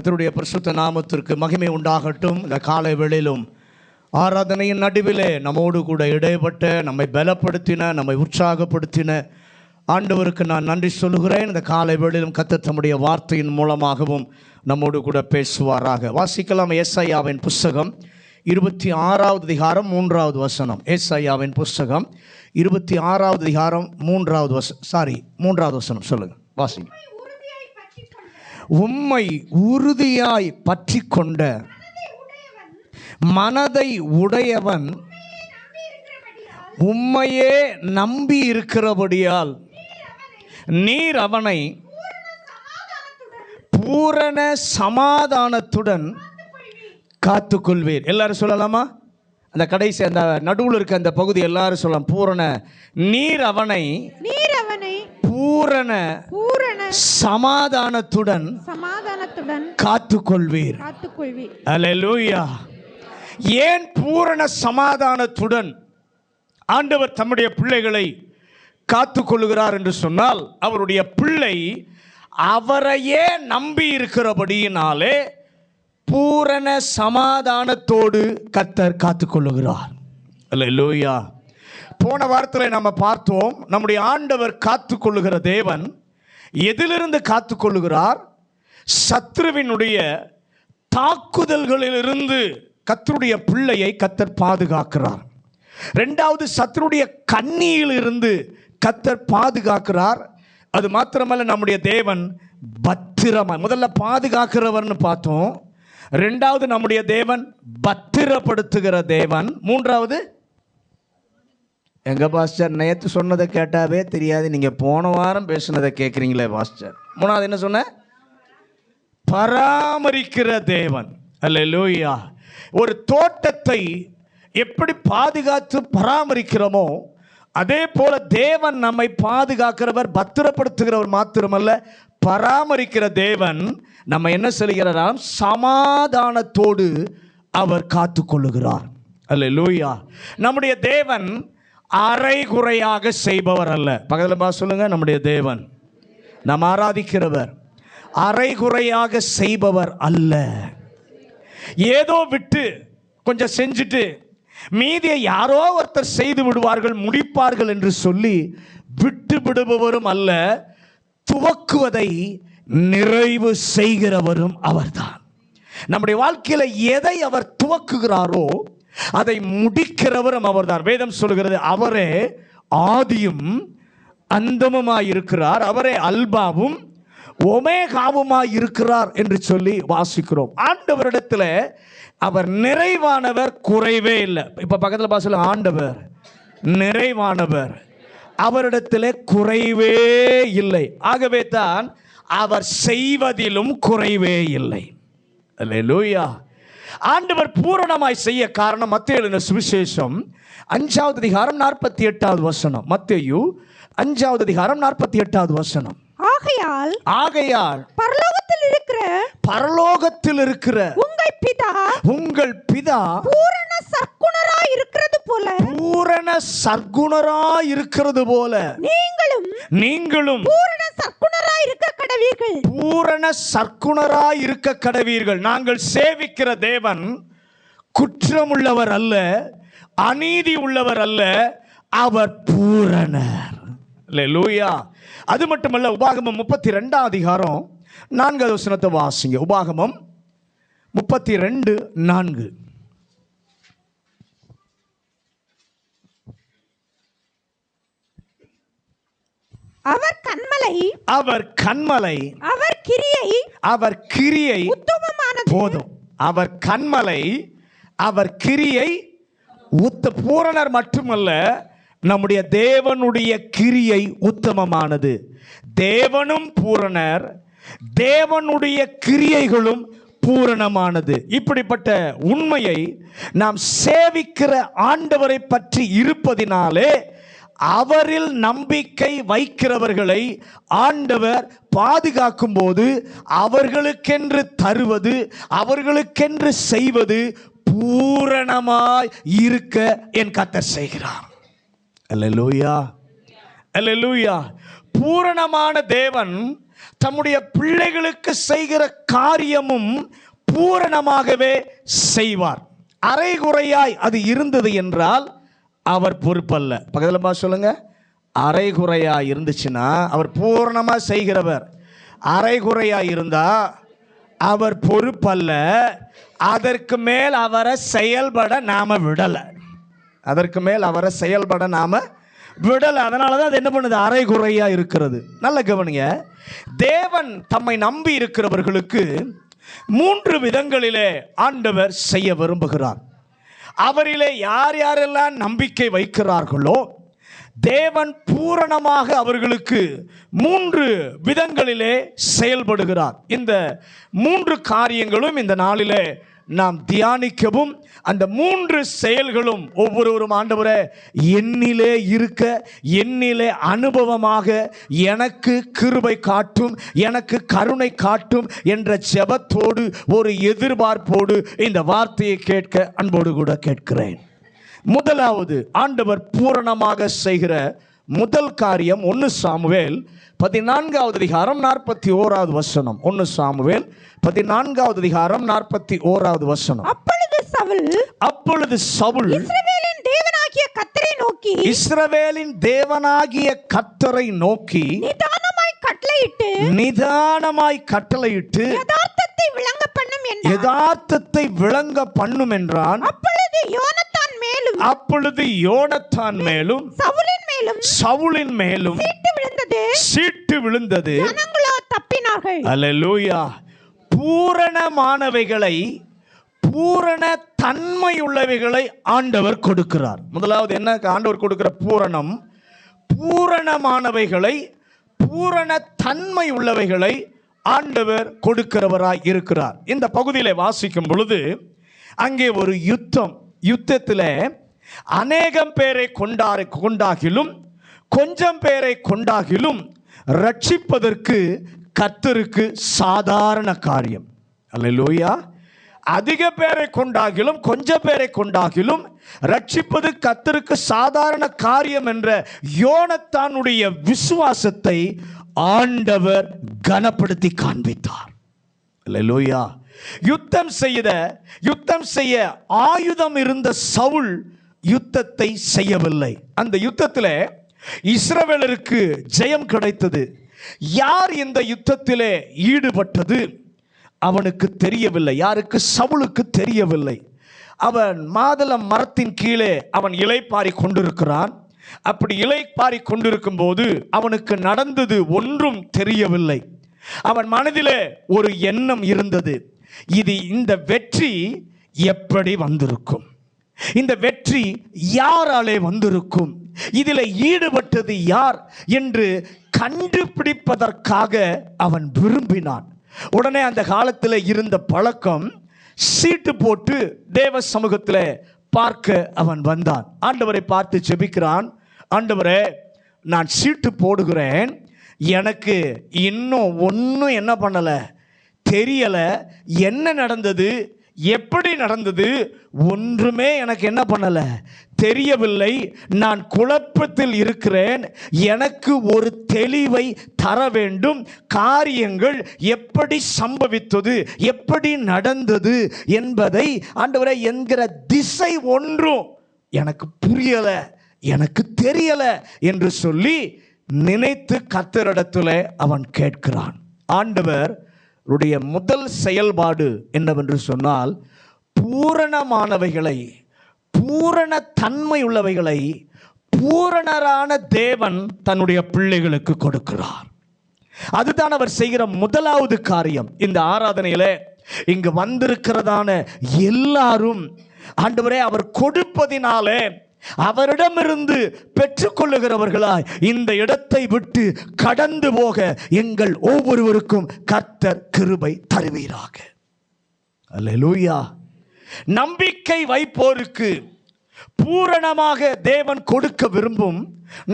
கர்த்தருடைய பரிசுத்த நாமத்திற்கு மகிமை உண்டாகட்டும். இந்த காலை வேளையிலும் ஆராதனையின் நடுவிலே நம்மோடு கூட இடைப்பட்ட, நம்மை பலப்படுத்தின, நம்மை உற்சாகப்படுத்தின ஆண்டவருக்கு நான் நன்றி சொல்லுகிறேன். இந்த காலை வேளையிலும் கர்த்தர் தம்முடைய வார்த்தையின் மூலமாகவும் நம்மோடு கூட பேசுவாராக. வாசிக்கலாம். ஏசாயாவின் புஸ்தகம் 26வது அதிகாரம் 3வது வசனம். ஏசாயாவின் புஸ்தகம் 26வது அதிகாரம் 3வது வசனம். சொல்லுங்க, வாசிங்க. உம்மை உறுதியாய் பற்றி கொண்ட மனதை உடையவன் உம்மையே நம்பி இருக்கிறபடியால் நீர் அவனை பூரண சமாதானத்துடன் காத்துக்கொள்வீர். எல்லாரும் சொல்லலாமா? அந்த கடைசி அந்த நடுவில் இருக்க அந்த பகுதி எல்லாரும் சொல்லலாம். பூரண நீர் அவனை பூரண சமாதானத்துடன் காத்துக்கொள்வீர். அல்லேலூயா. ஏன் பூரண சமாதானத்துடன் ஆண்டவர் தம்முடைய பிள்ளைகளை காத்துக்கொள்கிறார் என்று சொன்னால், அவருடைய பிள்ளை அவரையே நம்பி இருக்கிறபடியினாலே பூரண சமாதானத்தோடு கர்த்தர் காத்துக்கொள்ளுகிறார். அல்லேலூயா. போன வாரத்தில் நம்ம பார்த்தோம், நம்முடைய ஆண்டவர் காத்துக்கொள்ளுகிற தேவன் எதிலிருந்து காத்துக்கொள்ளுகிறார்? சத்ருவினுடைய தாக்குதல்களிலிருந்து கர்த்தருடைய பிள்ளையை கர்த்தர் பாதுகாக்கிறார். இரண்டாவது, சத்ருடைய கண்ணியிலிருந்து கர்த்தர் பாதுகாக்கிறார். அது மாத்திரமல்ல, நம்முடைய தேவன் பத்திரமாய், முதல்ல பாதுகாக்கிறவர்னு பார்த்தோம். இரண்டாவது, நம்முடைய தேவன் பத்திரப்படுத்துகிற தேவன். மூன்றாவது, எங்க பாஸ்டர் நேற்று சொன்னதை கேட்டாவே தெரியாது, நீங்க போன வாரம் பேசுனதை கேட்குறீங்களே பாஸ்டர். மூணாவது என்ன சொன்ன? பராமரிக்கிற தேவன். அல்லேலூயா. ஒரு தோட்டத்தை எப்படி பாதுகாத்து பராமரிக்கிறோமோ அதே போல தேவன் நம்மை பாதுகாக்கிறவர், பத்திரப்படுத்துகிறவர் மாத்திரமல்ல, பராமரிக்கிற தேவன் நம்ம என்ன சொல்கிறாராம்? சமாதானத்தோடு அவர் காத்துக்கொள்ளுகிறார். அல்லேலூயா. நம்முடைய தேவன் அரைகுறையாக செய்பவர் அல்ல. பக்கத்தில் சொல்லுங்க, நம்முடைய தேவன், நாம் ஆராதிக்கிறவர் அரைகுறையாக செய்பவர் அல்ல. ஏதோ விட்டு கொஞ்சம் செஞ்சுட்டு மீதியை யாரோ ஒருத்தர் செய்து விடுவார்கள், முடிப்பார்கள் என்று சொல்லி விட்டு விடுபவரும் அல்ல. துவக்குவதை நிறைவு செய்கிறவரும் அவர்தான். நம்முடைய வாழ்க்கையில் எதை அவர் துவக்குகிறாரோ அதை முடிக்கிறவரும் அவர்தான். வேதம் சொல்கிறது, அவரே ஆதியும் அந்தமுமாய் இருக்கிறார், அவரே அல்பாவும் ஒமேகாவுமாய் இருக்கிறார் என்று சொல்லி வாசிக்கிறோம். ஆண்டவரிடத்தில் அவர் நிறைவானவர், குறைவே இல்லை. இப்ப பக்கத்தில் பாசல, ஆண்டவர் நிறைவானவர், அவரிடத்தில் குறைவே இல்லை. ஆகவே தான் அவர் செய்வதிலும் குறைவே இல்லை. அல்லேலூயா. ஆண்டவர் பூரணமாய் செய்ய காரணம் மத்தேயு எழுதின சுவிசேஷம் 5வது அதிகாரம் 48வது வசனம். மத்தேயு 5வது அதிகாரம் 48வது வசனம். ஆகையால் பரலோகத்தில் இருக்கிற உங்கள் பிதா பூரண சற்குணராய் இருக்கிறது போல நீங்களும் பூரண சற்குணராய் இருக்க கடவீர்கள். நாங்கள் சேவிக்கிற தேவன் குற்றமுள்ளவர் அல்ல, அநீதி உள்ளவர் அல்ல, அவர் பூரணர். அல்லேலூயா. அது மட்டுமல்ல, உபாகமம் 32வது அதிகாரம் 4வது வசனத்தை வாசிங்க. உபாகமம் 32:4. அவர் கண்மலை அவர் கிரியை போதும். அவர் கண்மலை அவர் கிரியை பூரணர் மட்டுமல்ல, நம்முடைய தேவனுடைய கிரியை உத்தமமானது. தேவனும் பூரணர், தேவனுடைய கிரியைகளும் பூரணமானது. இப்படிப்பட்ட உண்மையை நாம் சேவிக்கிற ஆண்டவரை பற்றி இருப்பதினாலே அவரில் நம்பிக்கை வைக்கிறவர்களை ஆண்டவர் பாதுகாக்கும் போது அவர்களுக்கென்று தருவது, அவர்களுக்கென்று செய்வது பூரணமாய் இருக்க என் கர்த்தர் செய்கிறார். அல்லேலூயா. அல்லேலூயா. பூரணமான தேவன் தம்முடைய பிள்ளைகளுக்கு செய்கிற காரியமும் பூரணமாகவே செய்வார். அரைகுறையாய் அது இருந்தது என்றால் அவர் பொறுப்பல்ல. பக்கத்தில் சொல்லுங்க, அரைகுறையாய் இருந்துச்சுன்னா அவர் பூரணமாக செய்கிறவர். அரைகுறையாய் இருந்தா அவர் பொறுப்பல்ல. அதற்கு மேல் அவரை செயல்பட நாம விடலை. அதற்கு மேல் அவரை செயல்பட நாம விடலை. அதனால தான் அது என்ன பண்ணுது, அரைகுறையா இருக்கிறது. நல்ல கவனிங்க, தேவன் தம்மை நம்பி இருக்கிறவர்களுக்கு 3 விதங்களிலே ஆண்டவர் செய்ய விரும்புகிறார். அவரிலே யார் யாரெல்லாம் நம்பிக்கை வைக்கிறார்களோ தேவன் பூரணமாக அவர்களுக்கு 3 விதங்களிலே செயல்படுகிறார். இந்த 3 காரியங்களும் இந்த நாளிலே நாம் தியானிக்கவும், அந்த 3 செயல்களும் ஒவ்வொருவரும் ஆண்டவரே என்னிலே இருக்க, என்னிலே அனுபவமாக எனக்கு கிருபை காட்டும், எனக்கு கருணை காட்டும் என்ற ஜெபத்தோடு ஒரு எதிர்பார்ப்போடு இந்த வார்த்தையை கேட்க அன்போடு கூட கேட்கிறேன். முதலாவது ஆண்டவர் பூரணமாக செய்கிற முதல் காரியம் 1 சாமுவேல் 14வது அதிகாரம் 41வது வசனம். 1 சாமுவேல் 14வது அதிகாரம் 41வது வசனம். அப்பொழுது சவுல் இஸ்ரவேலின் தேவனாகிய கர்த்தரை நோக்கி நிதானமாய் கட்டளையிட்டு யதார்த்தத்தை விளங்க பண்ணும் என்றான். அப்பொழுது யோனத்தான் மேலும் சவுலின் மேலும் சீட்டு விழுந்தது. அல்லேலூயா. பூரணமானவைகளை, பூரண தன்மை உள்ளவைகளை ஆண்டவர் கொடுக்கிறார். முதலாவது என்ன ஆண்டவர் கொடுக்கிற பூரணம்? பூரணமானவைகளை, பூரண தன்மை உள்ளவைகளை ஆண்டவர் கொடுக்கிறவராய் இருக்கிறார். இந்த பகுதியிலே வாசிக்கும் பொழுது அங்கே ஒரு யுத்தத்தில் அநேகம் பேரை கொண்டாகிலும் கொஞ்சம் பேரை கொண்டாகிலும் ரட்சிப்பதற்கு கர்த்தருக்கு சாதாரண காரியம். அல்லேலூயா. அதிக பேரை கொண்டாகிலும் கொஞ்சம் பேரை கொண்டாகிலும் ரட்சிப்பது கர்த்தருக்கு சாதாரண காரியம் என்ற யோனத்தானுடைய விசுவாசத்தை ஆண்டவர் கனப்படுத்தி காண்பித்தார். அல்லேலூயா. யுத்தம் செய்ய ஆயுதம் இருந்த சவுல் யுத்தத்தை செய்யவில்லை. அந்த யுத்தத்தில் இஸ்ரவேலருக்கு ஜெயம் கிடைத்தது. யார் இந்த யுத்தத்திலே ஈடுபட்டது அவனுக்கு தெரியவில்லை. யாருக்கு? சவுலுக்கு தெரியவில்லை. அவன் மாதளம் மரத்தின் கீழே அவன் இளைப்பாரி கொண்டிருக்கிறான். அப்படி இளைப்பாரி கொண்டிருக்கும் போது அவனுக்கு நடந்தது ஒன்றும் தெரியவில்லை. அவன் மனதிலே ஒரு எண்ணம் இருந்தது. இந்த வெற்றி எப்படி வந்திருக்கும்? இந்த வெற்றி யாராலே வந்திருக்கும்? இதில் ஈடுபட்டது யார் என்று கண்டுபிடிப்பதற்காக அவன் விரும்பினான். உடனே அந்த காலத்தில் இருந்த பழக்கம், சீட்டு போட்டு தேவ சமூகத்தில் பார்க்க அவன் வந்தான். ஆண்டவரை பார்த்து ஜெபிக்கிறான். ஆண்டவரே, நான் சீட்டு போடுகிறேன், எனக்கு இன்னும் ஒன்றும் என்ன பண்ணலை, தெரியலை. என்ன நடந்தது, எப்படி நடந்தது, ஒன்றுமே எனக்கு என்ன பண்ணலை, தெரியவில்லை. நான் குழப்பத்தில் இருக்கிறேன். எனக்கு ஒரு தெளிவை தர வேண்டும். காரியங்கள் எப்படி சம்பவித்தது, எப்படி நடந்தது என்பதை ஆண்டவரே என்கிற திசை ஒன்றும் எனக்கு புரியலை, எனக்கு தெரியலை என்று சொல்லி நினைத்து கர்த்தரிடத்தில் அவன் கேட்கிறான். ஆண்டவர் உடைய முதல் செயல்பாடு என்னவென்று சொன்னால், பூரணமானவைகளை, பூரண தன்மை உள்ளவைகளை பூரணரான தேவன் தன்னுடைய பிள்ளைகளுக்கு கொடுக்கிறார். அதுதான் அவர் செய்கிற முதலாவது காரியம். இந்த ஆராதனையில இங்கு வந்திருக்கிறதான எல்லாரும் ஆண்டவரே அவர் கொடுப்பதினாலே அவரிடமிருந்து பெற்றுக்கொள்ளுகிறவர்களாய் இந்த இடத்தை விட்டு கடந்து போக எங்கள் ஒவ்வொருவருக்கும் கர்த்தர் கிருபை தருவீராக. அல்லேலூயா. நம்பிக்கை வைப்போருக்கு பூரணமாக தேவன் கொடுக்க விரும்பும்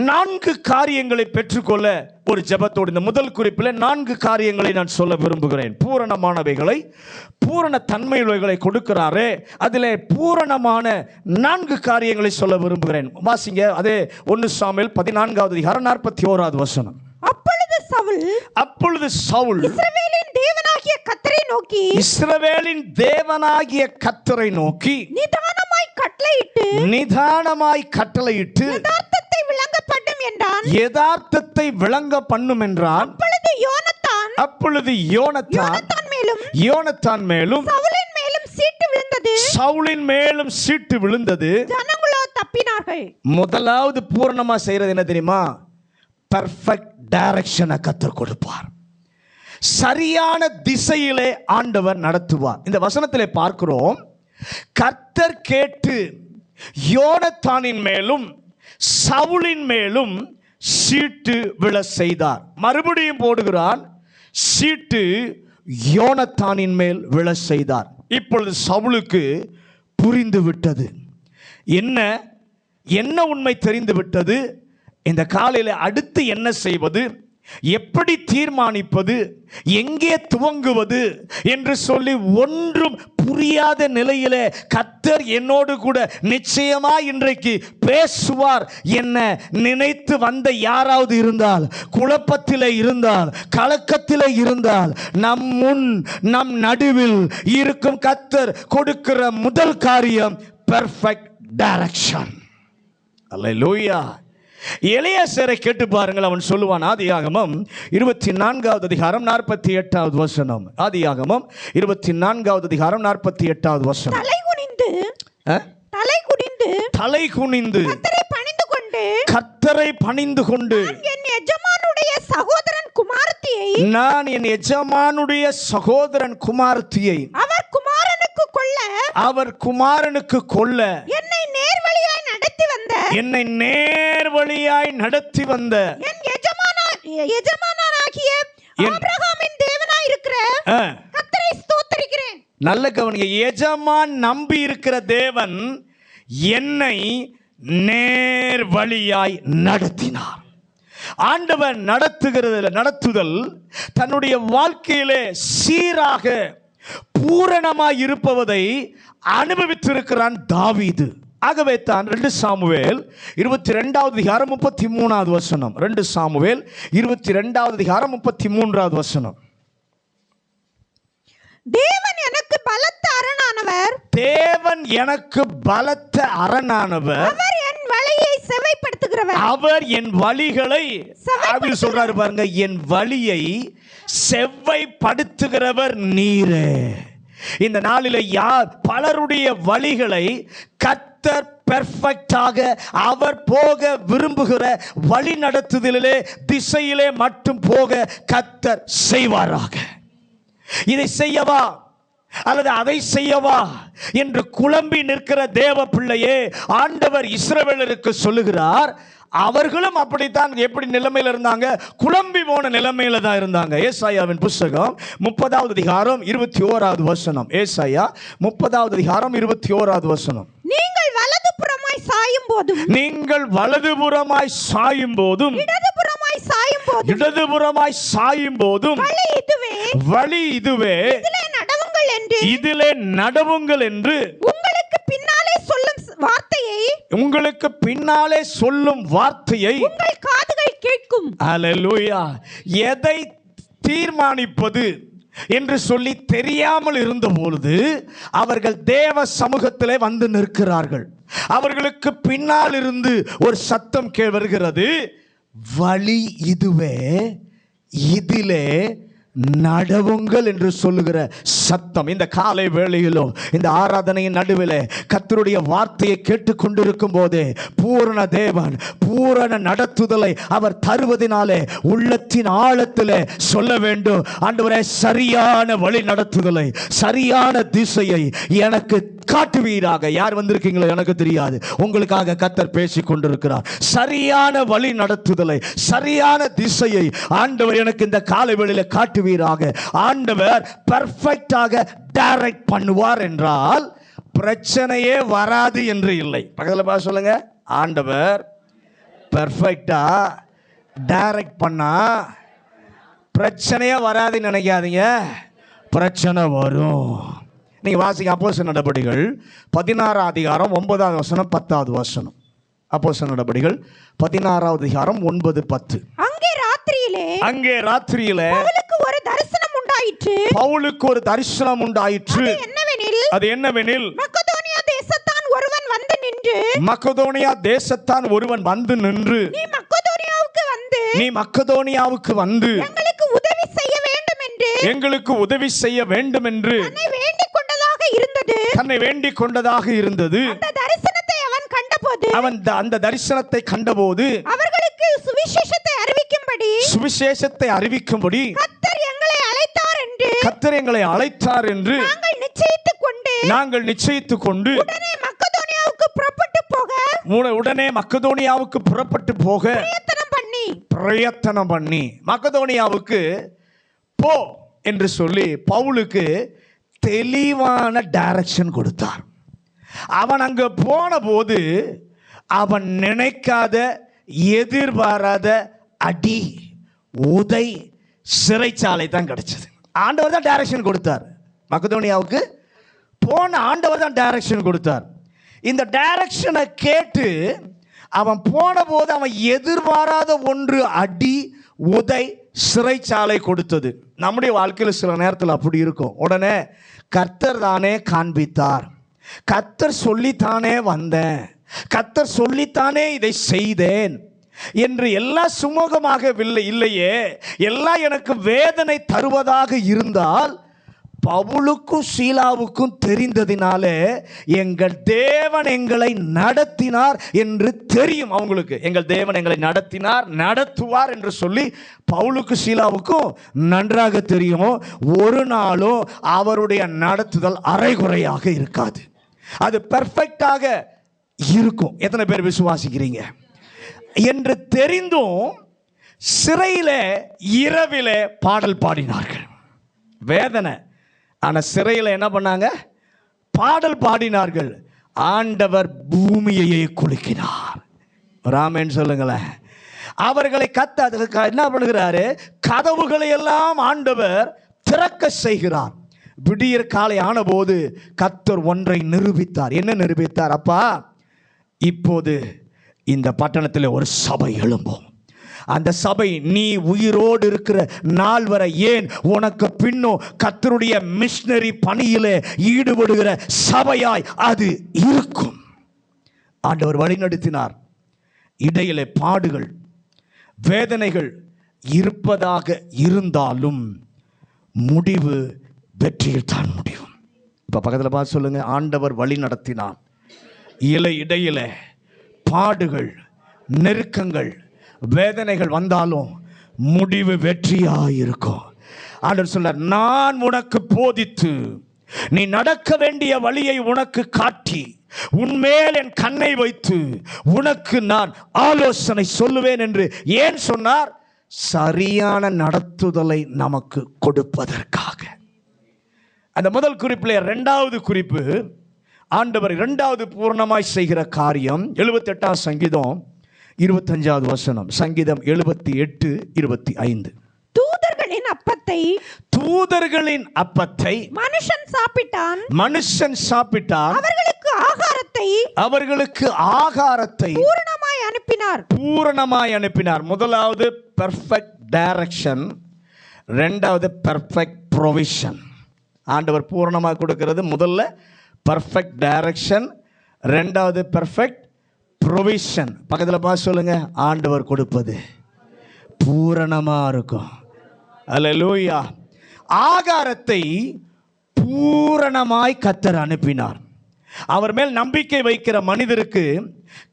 4 காரியங்களை பெற்றுக்கொள்ள ஒரு ஜெபத்தோடு இந்த முதல் குறிப்பில் 4 காரியங்களை நான் சொல்ல விரும்புகிறேன். பூரணமானவைகளை, பூரண தன்மையுள்ளவைகளை கொடுக்கிறாரே, அதிலே பூரணமான 4 காரியங்களை சொல்ல விரும்புகிறேன். வாசிங்க. அதே 1 சாமுவேல் 14வது அதிகாரம் 41வது வசனம். அப்பொழுது அப்பொழுது சவுல் இஸ்ரவேலின் தேவனாகிய கர்த்தரை நோக்கி இஸ்ரவேலின் தேவனாகிய கர்த்தரை நோக்கி நிதானமாய் கட்டளையிட்டு யதார்த்தத்தை விளங்க பண்ணும் என்றான். அப்பொழுது யோனத்தான் மேலும் சவுலின் மேலும் சீட்டு விழுந்தது. ஜனங்களோ தப்பினார்கள். முதலாவது பூரணமா செய்யறது என்ன தெரியுமா? பெர்ஃபெக்ட் டைரக்ஷனை கர்த்தர் கொடுப்பார். சரியான திசையிலே ஆண்டவர் நடத்துவார். இந்த வசனத்திலே பார்க்கிறோம், கர்த்தர் கேட்டு யோனத்தானின் மேலும் சவுலின் மேலும் சீட்டு விழ செய்தார். மறுபடியும் போடுகிறான், சீட்டு யோனத்தானின் மேல் விழ செய்தார். இப்பொழுது சவுலுக்கு புரிந்து விட்டது. என்ன உண்மை தெரிந்து விட்டது? இந்த காலையில் அடுத்து என்ன செய்வது, எப்படி தீர்மானிப்பது, எங்கே துவங்குவது என்று சொல்லி ஒன்றும் புரியாத நிலையிலே கர்த்தர் என்னோடு கூட நிச்சயமா இன்றைக்கு பேசுவார் என்ன நினைத்து வந்த யாராவது இருந்தால், குழப்பத்திலே இருந்தால், கலக்கத்திலே இருந்தால், நம் நடுவில் இருக்கும் கர்த்தர் கொடுக்கிற முதல் காரியம் பெர்ஃபெக்ட் டைரக்ஷன். அல்லேலூயா. எலியாசரை கேட்டு பாருங்கள், அவன் சொல்லுவான். ஆதியாகமம் 24வது அதிகாரம் 48வது வசனம். ஆதியாகமம் 24வது அதிகாரம் 48வது வசனம். தலை குனிந்து கர்த்தரை பணிந்து கொண்டு நான் என் எஜமானுடைய சகோதரன் குமாரத்தியை அவர் குமாரனுக்கு கொல்ல என்னை நேர்வழியாய் நடத்தி வந்த என் எஜமானாகிய ஆபிரகாமின் தேவனாய் இருக்கிற கர்த்தரை ஸ்தோத்திரிக்கிறேன். நல்ல கவனிங்க, எஜமான் நம்பி இருக்கிற தேவன் என்னை நேர்வழியாய் நடத்தினார். ஆண்டவர் நடத்துதல் தன்னுடைய வாழ்க்கையிலே சீராக பூரணமாய் இருப்பதை அனுபவித்திருக்கிறான் தாவீது. ஆகவே தான் 2 சாமுவேல் 22வது அதிகாரம் 33வது வசனம். 2 சாமுவேல் 22வது அதிகாரம் 33வது வசனம். தேவன் எனக்கு பலத்த அரணானவர், அவர் என் வழியை செவ்வைப்படுத்துகிறவர். அவர் என் வழிகளை சொல்றாரு பாருங்க, என் வழியை செவ்வைப்படுத்துகிறவர் நீரே. இந்த நாளிலே பலருடைய வழிகளை கர்த்தர் பெர்ஃபெக்டாக அவர் போக விரும்புகிற வழி நடத்துதலிலே திசையிலே மட்டும் போக கர்த்தர் செய்வாராக. இதை செய்யவா அல்லது அதை செய்யவா என்று குழம்பி நிற்கிற தேவ பிள்ளையே, ஆண்டவர் இஸ்ரவேலருக்கு சொல்லுகிறார், அவர்களும் அப்படித்தான். எப்படி நிலைமையில் இருந்தாங்க? குழம்பி போன நிலைமையில தான் இருந்தாங்க. ஏசாயாவின் புத்தகம் 30வது அதிகாரம் 21வது வசனம். ஏசாயா 30வது அதிகாரம் 21வது வசனம். நீங்கள் வலதுபுறமாய் சாயும் போதும் இடதுபுறமாய் சாயும் போதும் வழி இதுவே இதிலே நடவுங்கள் என்று உங்களுக்கு பின்னாலே சொல்லும் வார்த்தையை உங்கள் காதுகள் கேட்கும். அல்லேலூயா. எதை தீர்மானிப்பது என்று சொல்லி தெரியாமல் இருந்த பொழுது அவர்கள் தேவ சமூகத்திலே வந்து நிற்கிறார்கள். அவர்களுக்கு பின்னால் இருந்து ஒரு சத்தம் வருகிறது, வழி இதுவே, இதிலே நடவுங்கள் என்று சொல்லுகிற சத்தம். இந்த காலை வேளையிலும் இந்த ஆராதனையின் நடுவிலே கர்த்தருடைய வார்த்தையை கேட்டுக்கொண்டிருக்கும் போதே பூரண தேவன் பூரண நடத்துதலை அவர் தருவதினாலே உள்ளத்தின் ஆழத்திலே சொல்ல வேண்டும், ஆண்டவரே சரியான வழி நடத்துதலை, சரியான திசையை எனக்கு காட்டுவீராக. யார் வந்திருக்கீங்களோ எனக்கு தெரியாது, உங்களுக்காக கர்த்தர் பேசிக் கொண்டிருக்கிறார். சரியான வழி நடத்துதலை, சரியான திசையை ஆண்டவர் எனக்கு இந்த காலை வேளையில காட்டுவீராக. ஆண்டவர் பெர்ஃபெக்ட்டாக டைரக்ட் பண்ணுவார் என்றால் பிரச்சனையே வராது என்று இல்லை. பக்கத்தில் பார்த்து சொல்லுங்க, ஆண்டவர் பெர்ஃபெக்ட்டா டைரக்ட் பண்ணா பிரச்சனையே வராதுன்னு நினைக்காதீங்க, பிரச்சனை வரும். நீங்க வாசிங்க அப்போஸ்தலர் நடபடிகள் 16வது அதிகாரம் 9வது வசனம் 10வது வசனம். அப்போஸ்தலர் நடபடிகள் 16வது அதிகாரம் 9, 10. அங்கே ராத்திரியிலே பவுலுக்கு ஒரு தரிசனம் உண்டாயிற்று. அது என்னவெனில் மக்கதோனியா தேசத்தான் ஒருவன் வந்து நின்று நீ மக்கதோனியாவுக்கு வந்து எங்களுக்கு உதவி செய்ய வேண்டும் என்று தன்னை வேண்டிக் கொண்டதாக இருந்தது. அவன் அந்த தரிசனத்தை கண்டபோது அவர்களுக்கு சுவிசேஷத்தை அறிவிக்கும்படி கர்த்தர் எங்களை அழைத்தார் என்று நாங்கள் நிச்சயித்துக் கொண்டு உடனே மக்கதோனியாவுக்கு புறப்பட்டு போக பிரயத்தனம் பண்ணி மக்கதோனியாவுக்கு போ என்று சொல்லி பவுலுக்கு தெளிவான டைரக்ஷன் கொடுத்தார். அவன் அங்க போன போது அவன் நினைக்காத எதிர்பாராத அடி உதை சிறைச்சாலை தான் கிடைச்சது. ஆண்டவர் தான் டைரக்ஷன் கொடுத்தார். மக்கதோனியாவுக்கு போன ஆண்டவர் தான் டைரக்ஷன் கொடுத்தார். இந்த டைரக்ஷனை கேட்டு அவன் போன போது அவன் எதிர்பாராத ஒன்று அடி உதை சிறைச்சாலை கொடுத்தது. நம்முடைய வாழ்க்கையில் சில நேரத்தில் அப்படி இருக்கும். உடனே கர்த்தர் தானே காண்பித்தார், கர்த்தர் சொல்லித்தானே வந்தேன், கர்த்தர் சொல்லித்தானே இதை செய்தேன் என்று எல்லாம் சுமூகமாக இல்லையே, எல்லாம் எனக்கு வேதனை தருவதாக இருந்தால் பவுலுக்கும் சீலாவுக்கும் தெரிந்ததினாலே எங்கள் தேவன் எங்களை நடத்தினார் என்று தெரியும். அவங்களுக்கு எங்கள் தேவன் எங்களை நடத்தினார், நடத்துவார் என்று சொல்லி பவுலுக்கு சீலாவுக்கும் நன்றாக தெரியும். ஒரு நாளும் அவருடைய நடத்துதல் அரைகுறையாக இருக்காது, அது பெர்ஃபெக்டாக இருக்கும். எத்தனை பேர் விசுவாசிக்கிறீங்க? என்று தெரிந்தும் சிறையிலே இரவிலே பாடல் பாடினார்கள். வேதனை, ஆனால் சிறையில் என்ன பண்ணாங்க? பாடல் பாடினார்கள். ஆண்டவர் பூமியையே குலுக்கினார். ராமேன் சொல்லுங்களேன். அவர்களை என்ன பண்ணுகிறாரு? கதவுகளை எல்லாம் ஆண்டவர் திறக்க செய்கிறார். விடியற் காலை ஆன போது கர்த்தர் ஒன்றை நிரூபித்தார். என்ன நிரூபித்தார்? அப்பா, இப்போது இந்த பட்டணத்தில் ஒரு சபை எழும்பும். அந்த சபை நீ உயிரோடு இருக்கிற நாள் வரை, ஏன் உனக்கு பின்னோ கர்த்தருடைய மிஷனரி பணியிலே ஈடுபடுகிற சபையாய் அது இருக்கும். ஆண்டவர் வழிநடத்தினார். இடையிலே பாடுகள் வேதனைகள் இருப்பதாக இருந்தாலும் முடிவு வெற்றியில் தான் முடியும். இப்போ பக்கத்தில் பார்த்து சொல்லுங்க, ஆண்டவர் வழி நடத்தினார். இடையில பாடுகள் நெருக்கங்கள் வேதனைகள் வந்தாலும் முடிவு வெற்றியாயிருக்கும். ஆண்டவர் சொல்றார், நான் உனக்கு போதித்து நீ நடக்க வேண்டிய வழியை உனக்கு காட்டி உன்மேல் என் கண்ணை வைத்து உனக்கு நான் ஆலோசனை சொல்லுவேன் என்று ஏன் சொன்னார்? சரியான நடத்துதலை நமக்கு கொடுப்பதற்காக. அந்த முதல் குறிப்பில் இரண்டாவது குறிப்பு, ஆண்டவர் இரண்டாவது பூர்ணமாய் செய்கிற காரியம் 78 சங்கீதம் 25வது வசனம். சங்கீதம் 78:25. தூதர்களின் அப்பத்தை மனுஷன் சாப்பிட்டான் அவர்களுக்கு ஆகாரத்தை பூரணமாய் அனுப்பினார். முதலாவது பெர்ஃபெக்ட் டைரக்ஷன், இரண்டாவது பெர்ஃபெக்ட் ப்ரொவிஷன். ஆண்டவர் பூரணமாக கொடுக்கிறது. முதல்ல பெர்ஃபெக்ட் டைரக்ஷன், இரண்டாவது பெர்ஃபெக்ட் ப்ரொவிஷன். பக்கத்தில் பார்த்து சொல்லுங்க, ஆண்டவர் கொடுப்பது பூரணமாக இருக்கும். அல்லேலூயா. ஆகாரத்தை பூரணமாய் கர்த்தர் அனுப்பினார். அவர் மேல் நம்பிக்கை வைக்கிற மனிதருக்கு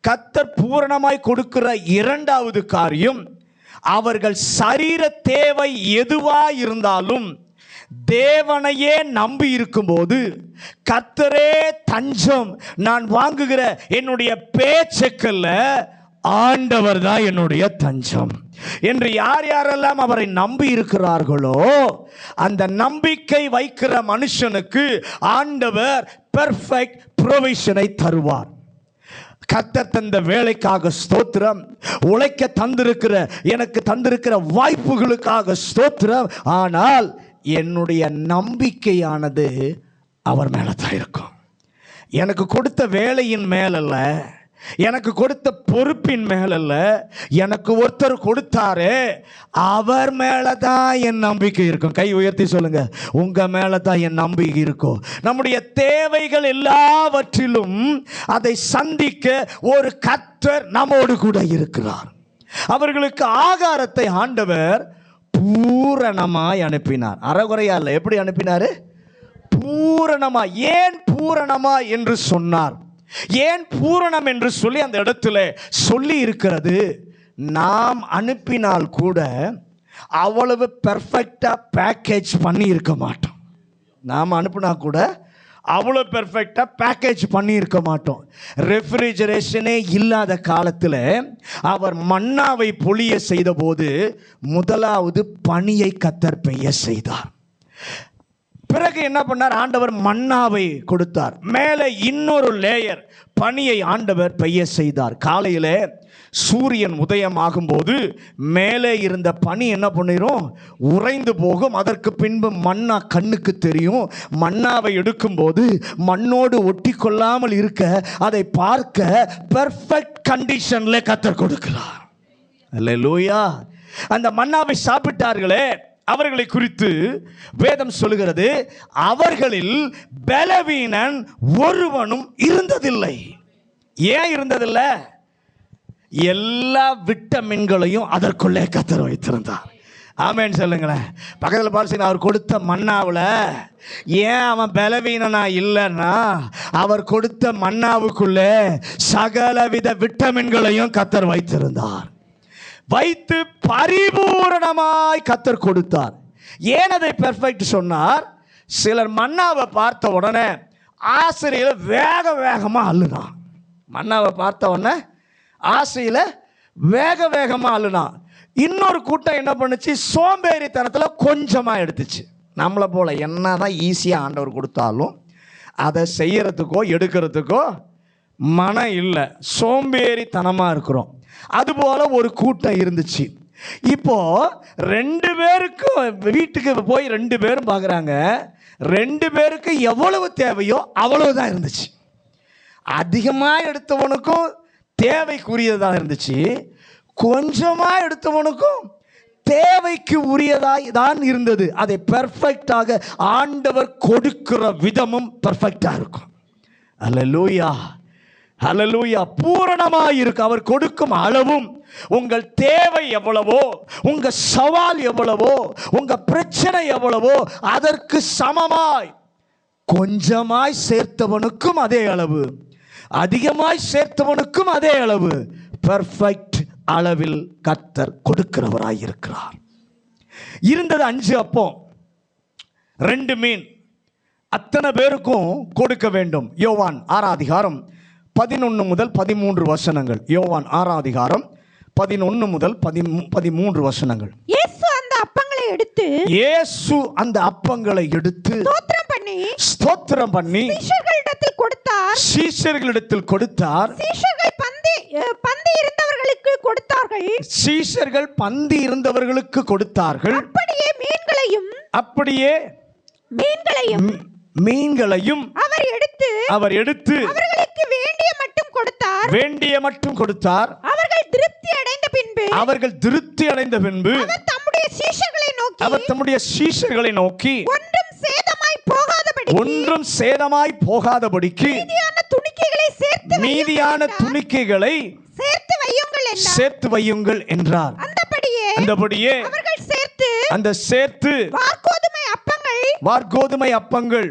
கர்த்தர் பூரணமாய் கொடுக்கிற இரண்டாவது காரியம், அவர்கள் சரீர தேவை எதுவாக இருந்தாலும் தேவனையே நம்பி இருக்கும்போது, கர்த்தரே தஞ்சம், நான் வாங்குகிற என்னுடைய பேச்சக்கல்ல ஆண்டவர் தான் என்னுடைய தஞ்சம் என்று யார் யாரெல்லாம் அவரை நம்பி இருக்கிறார்களோ அந்த நம்பிக்கை வைக்கிற மனுஷனுக்கு ஆண்டவர் பெர்ஃபெக்ட் ப்ரொவிஷனை தருவார். கர்த்தர் தந்த வேலைக்காக ஸ்தோத்திரம், உழைக்க தந்திருக்கிற எனக்கு தந்திருக்கிற வாய்ப்புகளுக்காக ஸ்தோத்திரம். ஆனால் என்னுடைய நம்பிக்கையானது அவர் மேலே தான் இருக்கும். எனக்கு கொடுத்த வேலையின் மேலல்ல, எனக்கு கொடுத்த பொறுப்பின் மேலல்ல, எனக்கு ஒருத்தர் கொடுத்தாரு, அவர் மேலதான் என் நம்பிக்கை இருக்கும். கை உயர்த்தி சொல்லுங்க, உங்க மேலதான் என் நம்பிக்கை இருக்கும். நம்முடைய தேவைகள் எல்லாவற்றிலும் அதை சந்திக்க ஒரு கர்த்தர் நம்மோடு கூட இருக்கிறார். அவர்களுக்கு ஆகாரத்தை ஆண்டவர் பூரணமாய் அனுப்பினார். அறகுறையா இல்லை, எப்படி அனுப்பினாரு? பூரணமா. ஏன் பூரணமா என்று சொன்னார்? ஏன் பூரணம் என்று சொல்லி அந்த இடத்துல சொல்லி இருக்கிறது? நாம் அனுப்பினால் கூட அவ்வளவு பெர்ஃபெக்டா பேக்கேஜ் பண்ணி இருக்க மாட்டோம். நாம் அனுப்பினா கூட அவ்வளோ பெர்ஃபெக்டாக பேக்கேஜ் பண்ணி இருக்க மாட்டோம். ரெஃப்ரிஜரேஷனே இல்லாத காலத்தில் அவர் மன்னாவை பொழிய செய்த போது முதலாவது பனியை கர்த்தர் பெய்ய செய்தார். பிறகு என்ன பண்ணார்? ஆண்டவர் மன்னாவை கொடுத்தார். மேலே இன்னொரு லேயர் பனியை ஆண்டவர் பெய்ய செய்தார். காலையில் சூரியன் உதயமாகும் போது மேலே இருந்த பனி என்ன பண்ணிரும்? உறைந்து போகும். அதற்கு பின்பு மன்னா கண்ணுக்கு தெரியும். மன்னாவை எடுக்கும்போது மண்ணோடு ஒட்டி கொள்ளாமல் இருக்க அதை பார்க்க பெர்ஃபெக்ட் கண்டிஷன்ல கர்த்தர் கொடுக்கிறார். அல்லேலூயா. அந்த மன்னாவை சாப்பிட்டார்களே, அவர்களை குறித்து வேதம் சொல்லுகிறது, அவர்களில் பலவீனன் ஒருவனும் இருந்ததில்லை. ஏன் இருந்ததில்லை? எல்லா விட்டமின்களையும் அதற்குள்ளே கர்த்தர் வைத்திருந்தார். ஆமென் சொல்லுங்களேன். பக்கத்தில் பாருங்க, அவர் கொடுத்த மன்னாவில் ஏன் அவன் பலவீனனா இல்லைன்னா, அவர் கொடுத்த மன்னாவுக்குள்ளே சகலவித விட்டமின்களையும் கர்த்தர் வைத்திருந்தார். வைத்து பரிபூரணமாய் கர்த்தர் கொடுத்தார். ஏன் அதை பெர்ஃபெக்ட் சொன்னார்? சிலர் மன்னாவை பார்த்த உடனே ஆசிரியர் வேக வேகமாக அள்ளுனான். மன்னாவை பார்த்த உடனே ஆசையில் வேக வேகமாக அள்ளுனான். இன்னொரு கூட்டம் என்ன பண்ணுச்சு? சோம்பேறித்தனத்தில் கொஞ்சமாக எடுத்துச்சு. நம்மளை போல் என்ன தான் ஈஸியாக ஆண்டவர் கொடுத்தாலும் அதை செய்யறதுக்கோ எடுக்கிறதுக்கோ மனம் இல்லை, சோம்பேறித்தனமாக இருக்கிறோம். அதுபோல் ஒரு கூட்டம் இருந்துச்சு. இப்போ 2 பேருக்கும் வீட்டுக்கு போய் 2 பேரும் பார்க்குறாங்க. 2 பேருக்கு எவ்வளவு தேவையோ அவ்வளவுதான் இருந்துச்சு. அதிகமாக எடுத்தவனுக்கும் தேவைக்குரியதாக இருந்துச்சு, கொஞ்சமாக எடுத்தவனுக்கும் தேவைக்கு உரியதாய் தான் இருந்தது. அதை பெர்ஃபெக்டாக ஆண்டவர் கொடுக்கிற விதமும் பெர்ஃபெக்டாக இருக்கும். அல்லேலூயா, அல்லேலூயா. பூரணமாக இருக்கு. அவர் கொடுக்கும் அளவும், உங்கள் தேவை எவ்வளவோ, உங்க சவால் எவ்வளவோ, உங்க பிரச்சனை எவ்வளவோ அதற்கு சமமாய் கொஞ்சமாய் சேர்த்தவனுக்கும் அதே அளவு, அதிகமாய் சேர்த்தவனுக்கும் அதே அளவு, பெர்ஃபெக்ட் அளவில் கர்த்தர் கொடுக்கிறவராய் இருக்கிறார். இருந்தது 5 அப்பம் 2 மீன், அத்தனை பேருக்கும் கொடுக்க வேண்டும். யோவான் 6 அதிகாரம் 11 முதல் 13 வசனங்கள். யோவான் 6 அதிகாரம் 11 முதல் 13 வசனங்கள். இயேசு அந்த அப்பங்களை எடுத்து ஸ்தோத்திரம் பண்ணி சீஷர்களிடத்தில் கொடுத்தார். சீஷர்கள் பந்தி இருந்தவர்களுக்கு கொடுத்தார்கள். அப்படியே மீன்களையும் அவர் எடுத்து அவர்களுக்கு வேண்டிய மட்டும் கொடுத்தார். அவர்கள் திருப்தி அடைந்த பின்பு அவர் தம்முடைய சீஷர்களை நோக்கி ஒன்றும் சேதமாய் போகாதபடிக்கு மீதியான துணிக்கைகளை சேர்த்து வையுங்கள் என்றார். அந்தபடியே அந்த சேர்த்து வார்கோதுமை அப்பங்கள்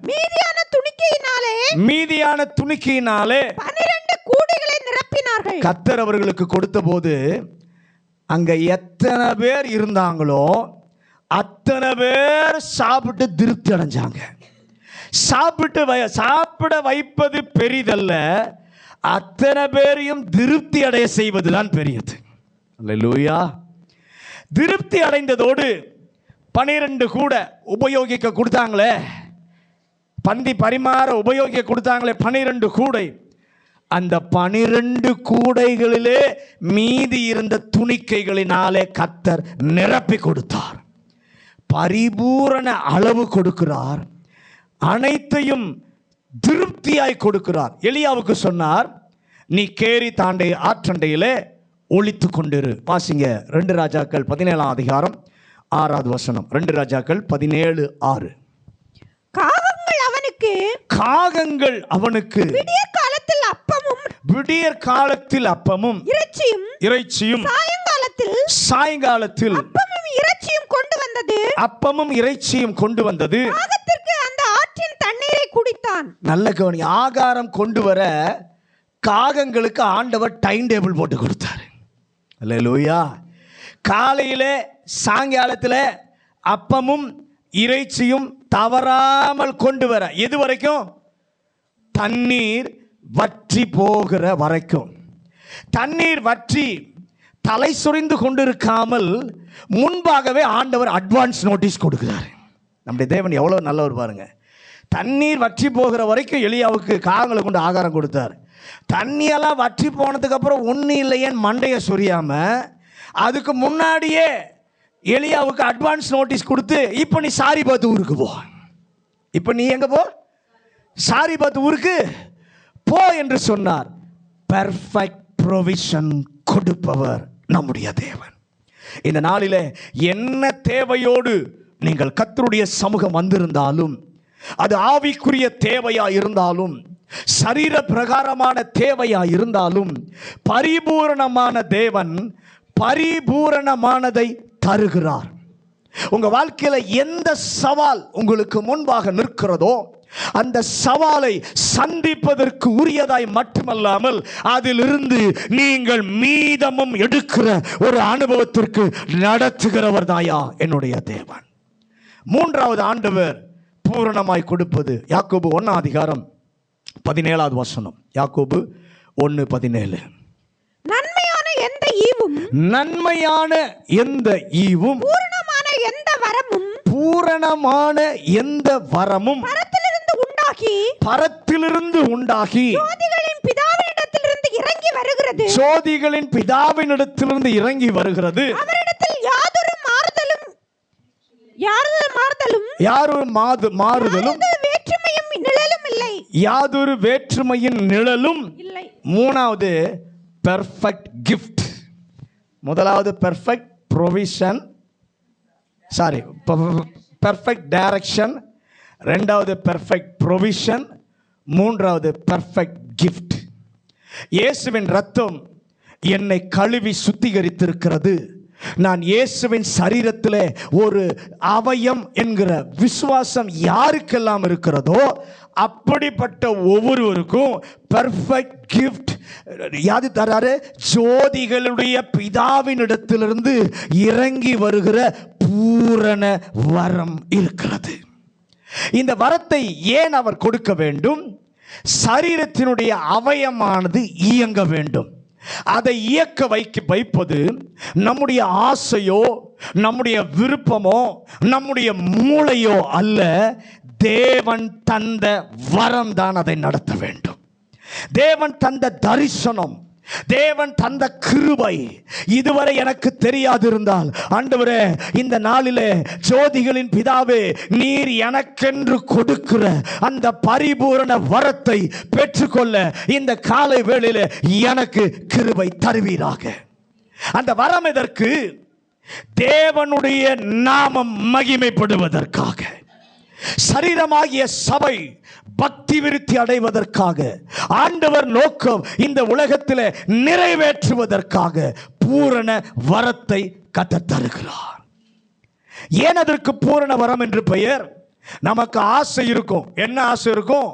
மீதியான துணிக்கையினாலே 12 கூடைகளை நிரப்பினார்கள். கர்த்தர் அவர்களுக்கு கொடுத்த போது அங்க எத்தனை பேர் இருந்தாங்களோ அத்தனை பேர் சாப்பிட்டு திருப்தி அடைஞ்சாங்க. சாப்பிட வைப்பது பெரிதல்ல, அத்தனை பேரையும் திருப்தி அடைய செய்வதுதான் பெரியது. அல்லேலூயா. திருப்தி அடைந்ததோடு 12 கூட உபயோகிக்க கொடுத்தாங்களே, பந்தி பரிமாற உபயோகிக்க கொடுத்தாங்களே 12 கூடை. அந்த 12 கூடைகளிலே மீதி இருந்த துணிக்கைகளினாலே கர்த்தர் நிரப்பி கொடுத்தார். பரிபூரண அளவு கொடுக்கிறார். அனைத்தையும் திருப்தியாய் கொடுக்கிறார். எலியாவுக்கு சொன்னார், நீ கேரி தாண்டை ஆற்றண்டையிலே ஒளித்து கொண்டிரு. வாசிங்க 2 ராஜாக்கள் 17ஆம் அதிகாரம் 6வது வசனம். 2 ராஜாக்கள் 17:6. காகங்கள் அவனுக்கு விடியற் காலத்தில் அப்பமும் இறைச்சியும் சாயங்காலத்தில் அப்பமும் இறைச்சியும் கொண்டு வந்தது. அந்த ஆற்றின் தண்ணீரை குடித்தான். நல்ல கவனி, ஆகாரம் கொண்டு வர காகங்களுக்கு ஆண்டவர் டைம் டேபிள் போட்டு கொடுத்தாரு. அல்லேலூயா. காலையிலே சாயங்காலத்தில் அப்பமும் இறைச்சியும் தவறாமல் கொண்டு வர, எது வரைக்கும்? தண்ணீர் வற்றி போகிற வரைக்கும். தண்ணீர் வற்றி தலை சுரிந்து கொண்டிருக்காமல் முன்பாகவே ஆண்டவர் அட்வான்ஸ் நோட்டீஸ் கொடுக்கிறார். நம்முடைய தேவன் எவ்வளோ நல்லவர் பாருங்க. தண்ணீர் வற்றி போகிற வரைக்கும் எலியாவுக்கு காகங்களை கொண்டு ஆகாரம் கொடுத்தார். தண்ணியெல்லாம் வற்றி போனதுக்கு அப்புறம் ஒன்றும் இல்லையேன்னு மண்டையை சொரியாம அதுக்கு முன்னாடியே எலியாவுக்கு அட்வான்ஸ் நோட்டீஸ் கொடுத்து, இப்போ நீ சாரிபாத் ஊருக்கு போ, இப்போ நீ எங்க போ, சாரிபாத் ஊருக்கு போ என்று சொன்னார். பெர்ஃபெக்ட் ப்ரொவிஷன் கொடுப்பவர் நம்முடைய தேவன். இந்த நாளிலே என்ன தேவையோடு நீங்கள் கர்த்தருடைய சமூகம் வந்திருந்தாலும், அது ஆவிக்குரிய தேவையா இருந்தாலும், சரீர பிரகாரமான தேவையா இருந்தாலும், பரிபூரணமான தேவன் பரிபூரணமானதை தருகிறார். உங்க வாழ்க்கையில எந்த சவால் உங்களுக்கு முன்பாக நிற்கிறதோ அந்த சவாலை சந்திப்பதற்கு உரியதாய் மட்டுமல்லாமல் அதிலிருந்து நீங்கள் மீதமும் எடுக்கிற ஒரு அனுபவத்திற்கு நடத்துகிறவர் தாயா என்னுடைய தேவன். 3வது ஆண்டவர் பூரணமாய் கொடுப்பது. யாக்கோபு 1ஆம் அதிகாரம் 17வது வசனம். யாக்கோபு 1:17. நன்மையான எந்த ஈவும் பூரணமான எந்த வரமும் பரத்திலிருந்து உண்டாகி ஜோதிகளின் பிதாவினிடத்திலிருந்து இறங்கி வருகிறது. யாதொரு வேற்றுமையின் நிழலும் இல்லை. 3வது பெர்ஃபெக்ட் கிஃப்ட். முதலாவது பெர்ஃபெக்ட் ப்ரொவிஷன், பெர்ஃபெக்ட் டைரக்ஷன். 2வது பெர்ஃபெக்ட் ப்ரொவிஷன். 3வது பெர்ஃபெக்ட் கிஃப்ட். இயேசுவின் ரத்தம் என்னை கழுவி சுத்திகரித்திருக்கிறது. நான் இயேசுவின் சரீரத்திலே ஒரு அவயம் என்கிற விசுவாசம் யாருக்கெல்லாம் இருக்கிறதோ அப்படிப்பட்ட ஒவ்வொருவருக்கும் பெர்ஃபெக்ட் கிஃப்ட் யாது தராரு? ஜோதிகளுடைய பிதாவினிடத்திலிருந்து இறங்கி வருகிற பூரண வரம் இருக்கிறது. இந்த வரத்தை ஏன் அவர் கொடுக்க வேண்டும்? சரீரத்தினுடைய அவயமானது இயங்க வேண்டும். அதை இயக்க வைப்பது நம்முடைய ஆசையோ நம்முடைய விருப்பமோ நம்முடைய மூளையோ அல்ல. தேவன் தந்த வரம் தான் அதை நடத்த வேண்டும். தேவன் தந்த தரிசனம், தேவன் தந்த கிருபை இதுவரை எனக்கு தெரியாதிருந்தால், ஆண்டவரே இந்த நாளிலே ஜோதிகளின் பிதாவே நீர் எனக்கென்று கொடுக்கிற அந்த பரிபூரண வரத்தை பெற்றுக்கொள்ள இந்த காலை வேளையிலே எனக்கு கிருபை தருவீராக. அந்த வரம் எதற்கு? தேவனுடைய நாமம் மகிமைப்படுவதற்காக, சரீரமாகிய சபை பக்தி விருத்தி அடைவதற்காக, ஆண்டவர் நோக்கம் இந்த உலகத்தில் நிறைவேற்றுவதற்காக பூரண வரத்தை கர்த்தர் தருகிறார். ஏன் அதற்கு பூரண வரம் என்று பெயர்? நமக்கு ஆசை இருக்கும். என்ன ஆசை இருக்கும்?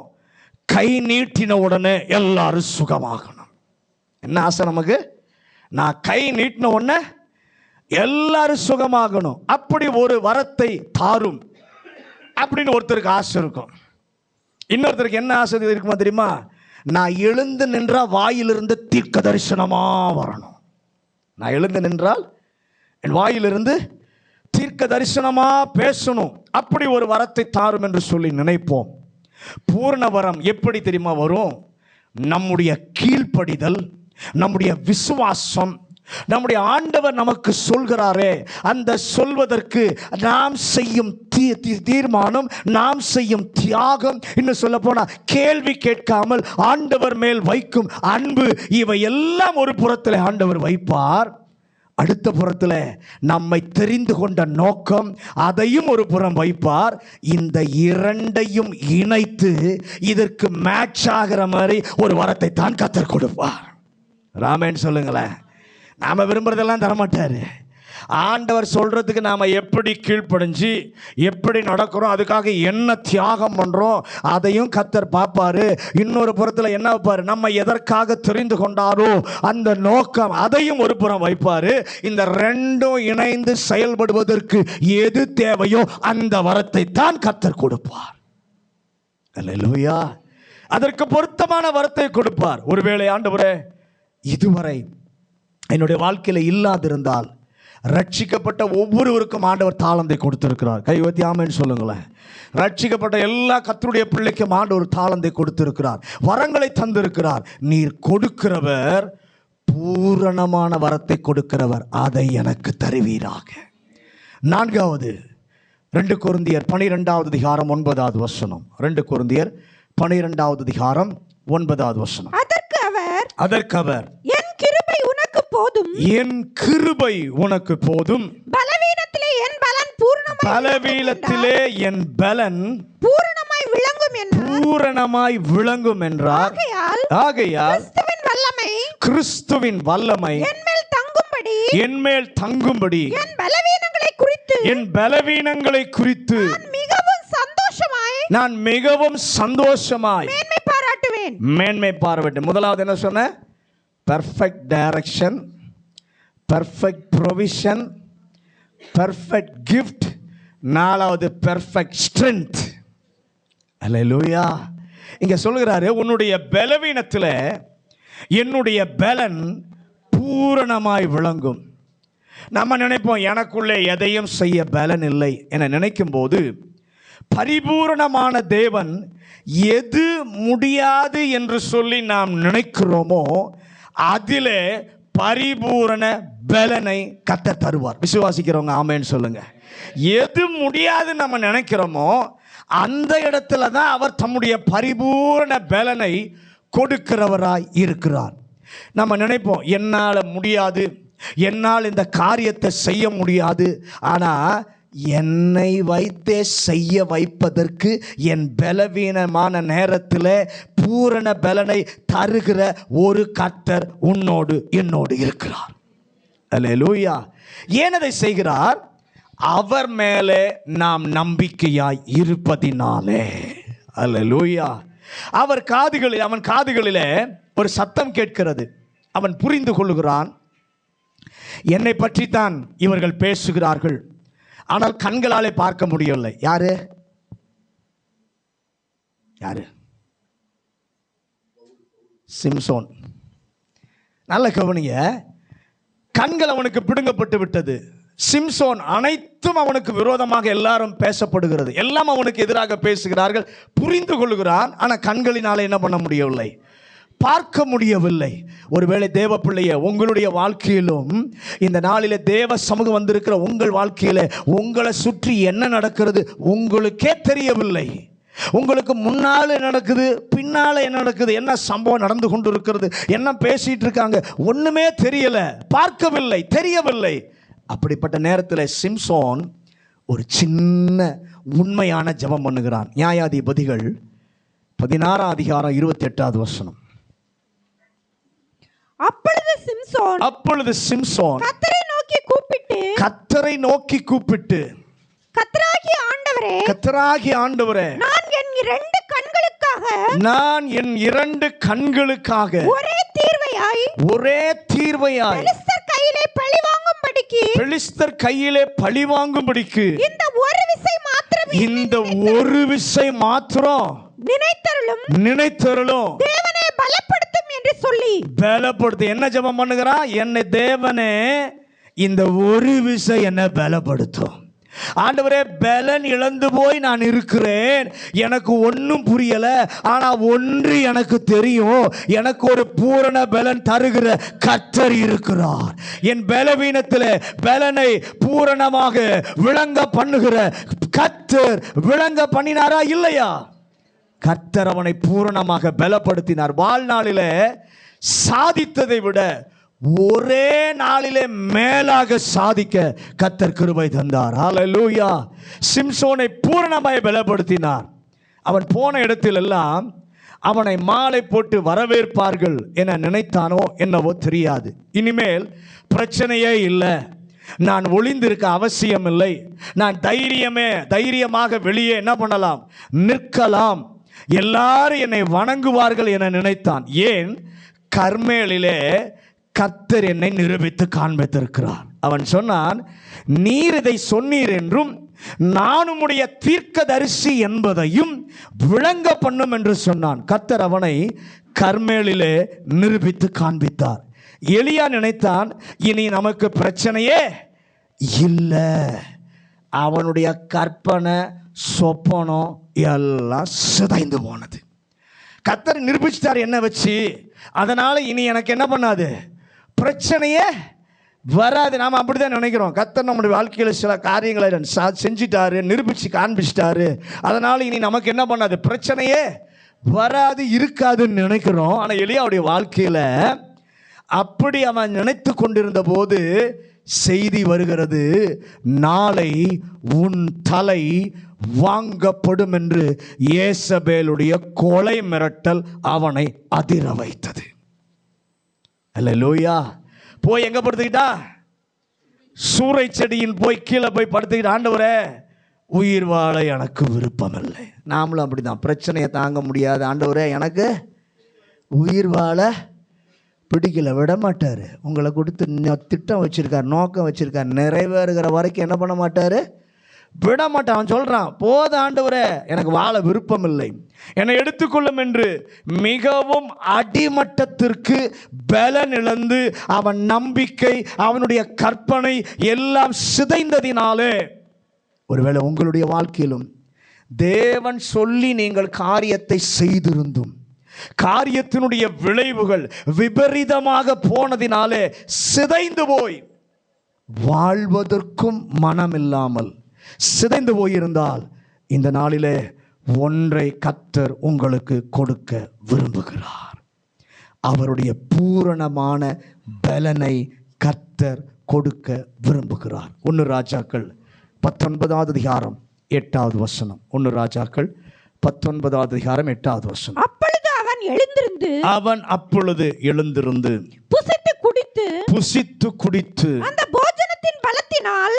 கை நீட்டின உடனே எல்லாரும் சுகமாகணும். என்ன ஆசை நமக்கு? நான் கை நீட்டின உடனே எல்லாரும் சுகமாகணும். அப்படி ஒரு வரத்தை தாரும் அப்படின்னு ஒருத்தருக்கு ஆசை இருக்கும். இன்னொருத்தருக்கு என்ன ஆசை இருக்குமா தெரியுமா? நான் எழுந்து நின்றால் வாயிலிருந்து தீர்க்க தரிசனமா வரணும். நான் எழுந்து நின்றால் என் வாயிலிருந்து தீர்க்க தரிசனமா பேசணும். அப்படி ஒரு வரத்தை தாரும் என்று சொல்லி நினைப்போம். பூர்ண வரம் எப்படி தெரியுமா வரும்? நம்முடைய கீழ்ப்படிதல், நம்முடைய விசுவாசம், நம்முடைய ஆண்டவர் நமக்கு சொல்கிறாரே, அந்த சொல்வதற்கு நாம் செய்யும் தீர்மானம், நாம் செய்யும் தியாகம், இன்னும் சொல்ல போனா கேள்வி கேட்காமல் ஆண்டவர் மேல் வைக்கும் அன்பு, இவை எல்லாம் ஒரு புறத்தில் ஆண்டவர் வைப்பார். அடுத்த புறத்தில் நம்மை தெரிந்து கொண்ட நோக்கம், அதையும் ஒரு புறம் வைப்பார். இந்த இரண்டையும் இணைத்து இதற்கு மேட்ச் ஆகிற மாதிரி ஒரு வரத்தை தான் கர்த்தர் கொடுப்பார். ராமேன் சொல்லுங்களேன். நாம விரும்புறதெல்லாம் தரமாட்டாரு. ஆண்டவர் சொல்றதுக்கு நாம எப்படி கீழ்ப்படிஞ்சு எப்படி நடக்கிறோம், அதுக்காக என்ன தியாகம் பண்றோம், அதையும் கர்த்தர் பார்ப்பாரு. இன்னொரு புறத்தில் என்ன வைப்பாரு, நம்ம எதற்காக தெரிந்து கொண்டாரோ அந்த நோக்கம், அதையும் ஒரு புறம் வைப்பாரு. இந்த ரெண்டும் இணைந்து செயல்படுவதற்கு எது தேவையோ அந்த வரத்தை தான் கர்த்தர் கொடுப்பார். அல்லேலூயா. அதற்கு பொருத்தமான வரத்தை கொடுப்பார். ஒருவேளை ஆண்டவரே, இதுவரை என்னுடைய வாழ்க்கையில் இல்லாதிருந்தால், ரட்சிக்கப்பட்ட ஒவ்வொருவருக்கும் ஆண்டவர் தாளந்தை கொடுத்திருக்கிறார். கை ஊத்தி ஆமென் சொல்லுங்களேன். ரட்சிக்கப்பட்ட எல்லா கர்த்தருடைய பிள்ளைக்கும் ஆண்டவர் தாளந்தை கொடுத்திருக்கிறார், வரங்களை தந்திருக்கிறார். நீர் கொடுக்கிறவர், பூரணமான வரத்தை கொடுக்கிறவர், அதை எனக்கு தருவீராக. நான்காவது, 2 கொரிந்தியர் 12வது அதிகாரம் 9வது வசனம். 2 கொரிந்தியர் 12வது அதிகாரம் 9வது வசனம். அதற்கு அவர் என் கிருபை உனக்கு போதும், என் கிருபை உனக்கு போதும், பலவீனத்திலே என் பலன் பூரணமாய், பலவீனத்திலே என் பலன் பூரணமாய் விளங்கும் என்றார். பூரணமாய் விளங்கும் என்றார். ஆகையால் கிறிஸ்துவின் வல்லமை என்மேல் தங்கும்படி என் பலவீனங்களை குறித்து நான் மிகவும் சந்தோஷமாய் மேன்மை பாராட்டுவேன். முதலாவது என்ன சொன்ன? Perfect direction, perfect provision, perfect gift. நாலாவது பெர்ஃபெக்ட் ஸ்ட்ரென்த். அல்லேலூயா. இங்க சொல்கிறாரு, உன்னுடைய பலவீனத்தில் என்னுடைய பலன் பூரணமாய் விளங்கும். நம்ம நினைப்போம் எனக்குள்ளே எதையும் செய்ய பலன் இல்லை என நினைக்கும் போது, பரிபூரணமான தேவன் எது முடியாது என்று சொல்லி நாம் நினைக்கிறோமோ அதிலே பரிபூரண பலனை கர்த்தர் தருவார். விசுவாசிக்கிறவங்க ஆமென் சொல்லுங்க. எது முடியாது நம்ம நினைக்கிறோமோ அந்த இடத்துல தான் அவர் தம்முடைய பரிபூரண பலனை கொடுக்கிறவராய் இருக்கிறார். நம்ம நினைப்போம் என்னால் முடியாது, என்னால் இந்த காரியத்தை செய்ய முடியாது. ஆனால் என்னை வைத்தே செய்ய வைப்பதற்கு என் பலவீனமான நேரத்தில் பூரண பலனை தருகிற ஒரு கர்த்தர் உன்னோடு என்னோடு இருக்கிறார். அல்லேலூயா. ஏன் அதை செய்கிறார்? அவர் மேலே நாம் நம்பிக்கையாய் இருப்பதினாலே. அல்லேலூயா. அவன் காதுகளிலே ஒரு சத்தம் கேட்கிறது. அவன் புரிந்து கொள்ளுகிறான், என்னை பற்றித்தான் இவர்கள் பேசுகிறார்கள், ஆனால் கண்களாலே பார்க்க முடியவில்லை. யாரு? சிம்சோன். நல்ல கவனிங்க. கண்கள் அவனுக்கு பிடுங்கப்பட்டு விட்டது. சிம்சோன் அனைத்தும் அவனுக்கு விரோதமாக எல்லாரும் பேசப்படுகிறது, எல்லாம் அவனுக்கு எதிராக பேசுகிறார்கள். புரிந்து கொள்கிறான், ஆனால் கண்களினாலே என்ன பண்ண முடியவில்லை, பார்க்க முடியவில்லை. ஒருவேளை தேவ பிள்ளைய உங்களுடைய வாழ்க்கையிலும் இந்த நாளில் தேவ சமூகம் வந்திருக்கிற உங்கள் வாழ்க்கையில் உங்களை சுற்றி என்ன நடக்கிறது உங்களுக்கே தெரியவில்லை. உங்களுக்கு முன்னால நடக்குது, பின்னால என்ன நடக்குது, என்ன சம்பவம் நடந்து கொண்டு இருக்கிறது, என்ன பேசிட்டு இருக்காங்க, ஒண்ணுமே தெரியல, பார்க்கவில்லை, தெரியவில்லை. அப்படிப்பட்ட நேரத்தில் சிம்சோன் ஒரு சின்ன உண்மையான ஜெபம் பண்ணுகிறான். நியாயாதிபதிகள் 16 அதிகாரம் 28வது வசனம். அப்பொழுது சிம்சோன் கர்த்தரை நோக்கி கூப்பிட்டு கர்த்தராகிய ஆண்டவரே, நான் என் 2 கண்களுக்காக ஒரே தீர்வையாய் பெலிஸ்தர் கையிலே பழி வாங்கும்படிக்கு இந்த ஒரு விசை மாத்திரம் நினைத்தருளும் தேவனே பலப்படுத்தும் என்று சொல்லி பலப்படுத்து. என்ன ஜெபம் பண்ணுகிறான்? என்னை தேவனே இந்த ஒரு விசை என்ன பலப்படுத்தும். ஆண்டவரே, பலன் இழந்து போய் நான் இருக்கிறேன், எனக்கு ஒன்றும் புரியல, ஆனா ஒன்று எனக்கு தெரியும், எனக்கு ஒரு பூரண பலன் தருகிற கர்த்தர் இருக்கிறார். என் பலவீனத்தில் பலனை பூரணமாக விளங்க பண்ணுகிற கர்த்தர் விளங்க பண்ணினாரா இல்லையா? கர்த்தர் அவனை பூரணமாக பலப்படுத்தினார். வாழ்நாளிலே சாதித்ததை விட ஒரே நாளிலே மேலாக சாதிக்க கர்த்தர் கிருபை தந்தார். ஹல்லேலூயா. சிம்சோனை பூரணமாய் பலப்படுத்தினார். அவன் போன இடத்திலெல்லாம் அவனை மாலை போட்டு வரவேற்பார்கள் என நினைத்தானோ என்னவோ தெரியாது. இனிமேல் பிரச்சனையே இல்லை, நான் ஒளிந்திருக்க அவசியம் இல்லை, நான் தைரியமாக வெளியே என்ன பண்ணலாம், நிற்கலாம், எல்லாரும் என்னை வணங்குவார்கள் என நினைத்தான். ஏன்? கர்மேலிலே கர்த்தர் என்னை நிரூபித்து காண்பித்திருக்கிறார். அவன் சொன்னான், நீர் இதை சொன்னீர் என்றும் நான் உம்முடைய தீர்க்கதரிசி என்பதையும் விளங்க பண்ணும் என்று சொன்னான். கர்த்தர் அவனை கர்மேலிலே நிரூபித்து காண்பித்தார். எலியா நினைத்தான், இனி நமக்கு பிரச்சனையே இல்லை. அவனுடைய கற்பனை சொப்பனம் எல்லாம் சிதைந்து போனது. கர்த்தர் நிரூபிச்சிட்டார் என்ன வச்சு, அதனால இனி எனக்கு என்ன பண்ணாது, பிரச்சனையே வராது. நாம் அப்படிதான் நினைக்கிறோம். கர்த்தர் நம்முடைய வாழ்க்கையில் சில காரியங்களை செஞ்சிட்டாரு, நிரூபிச்சு காண்பிச்சிட்டாரு, அதனால இனி நமக்கு என்ன பண்ணாது, பிரச்சனையே வராது, இருக்காதுன்னு நினைக்கிறோம். ஆனால் எலியாவுடைய வாழ்க்கையில் அப்படி அவன் நினைத்து கொண்டிருந்த போது செய்தி வருகிறது, நாளை உன் தலை வாங்கப்படும் என்று ஏசபேலுடைய கொலை மிரட்டல் அவனை அதிர வைத்தது. அல்லேலூயா. போய் எங்க படுத்துக்கிட்டா, சூறை செடியின் போய் கீழே போய் படுத்துக்கிட்டு, ஆண்டவரே உயிர் வாழ எனக்கு விருப்பம் இல்லை. நாமளும் அப்படிதான், பிரச்சனையை தாங்க முடியாது, ஆண்டவரே எனக்கு உயிர் வாழ பிடிக்கல, விட மாட்டார். உங்களை கொடுத்து திட்டம் வச்சிருக்கார், நோக்கம் வச்சிருக்கார், நிறைவேறுகிற வரைக்கும் என்ன பண்ண மாட்டார், விட மாட்டான். அவன் சொல்றான், போத ஆண்டவரே எனக்கு வாழ விருப்பம் இல்லை, என்னை எடுத்துக்கொள்ளும் என்று மிகவும் அடிமட்டத்திற்கு பலன் இழந்து அவன் நம்பிக்கை, அவனுடைய கற்பனை எல்லாம் சிதைந்ததினாலே, ஒருவேளை உங்களுடைய வாழ்க்கையிலும் தேவன் சொல்லி நீங்கள் காரியத்தை செய்திருந்தும் காரியத்தினுடைய விளைவுகள் விபரீதமாக போனதினாலே சிதைந்து போய் வாழ்வதற்கும் மனமில்லாமல் சிதைந்து போயிருந்தால், இந்த நாளிலே ஒன்றை கர்த்தர் உங்களுக்கு கொடுக்க விரும்புகிறார். அவருடைய பூரணமான பலனை கர்த்தர் கொடுக்க விரும்புகிறார். 1 ராஜாக்கள் 19வது அதிகாரம் 8வது வசனம். 1 ராஜாக்கள் 19வது அதிகாரம் 8வது வசனம். அவன் அப்பொழுது எழுந்திருந்து புசித்து குடித்து அந்த போஜனத்தின் பலத்தினால்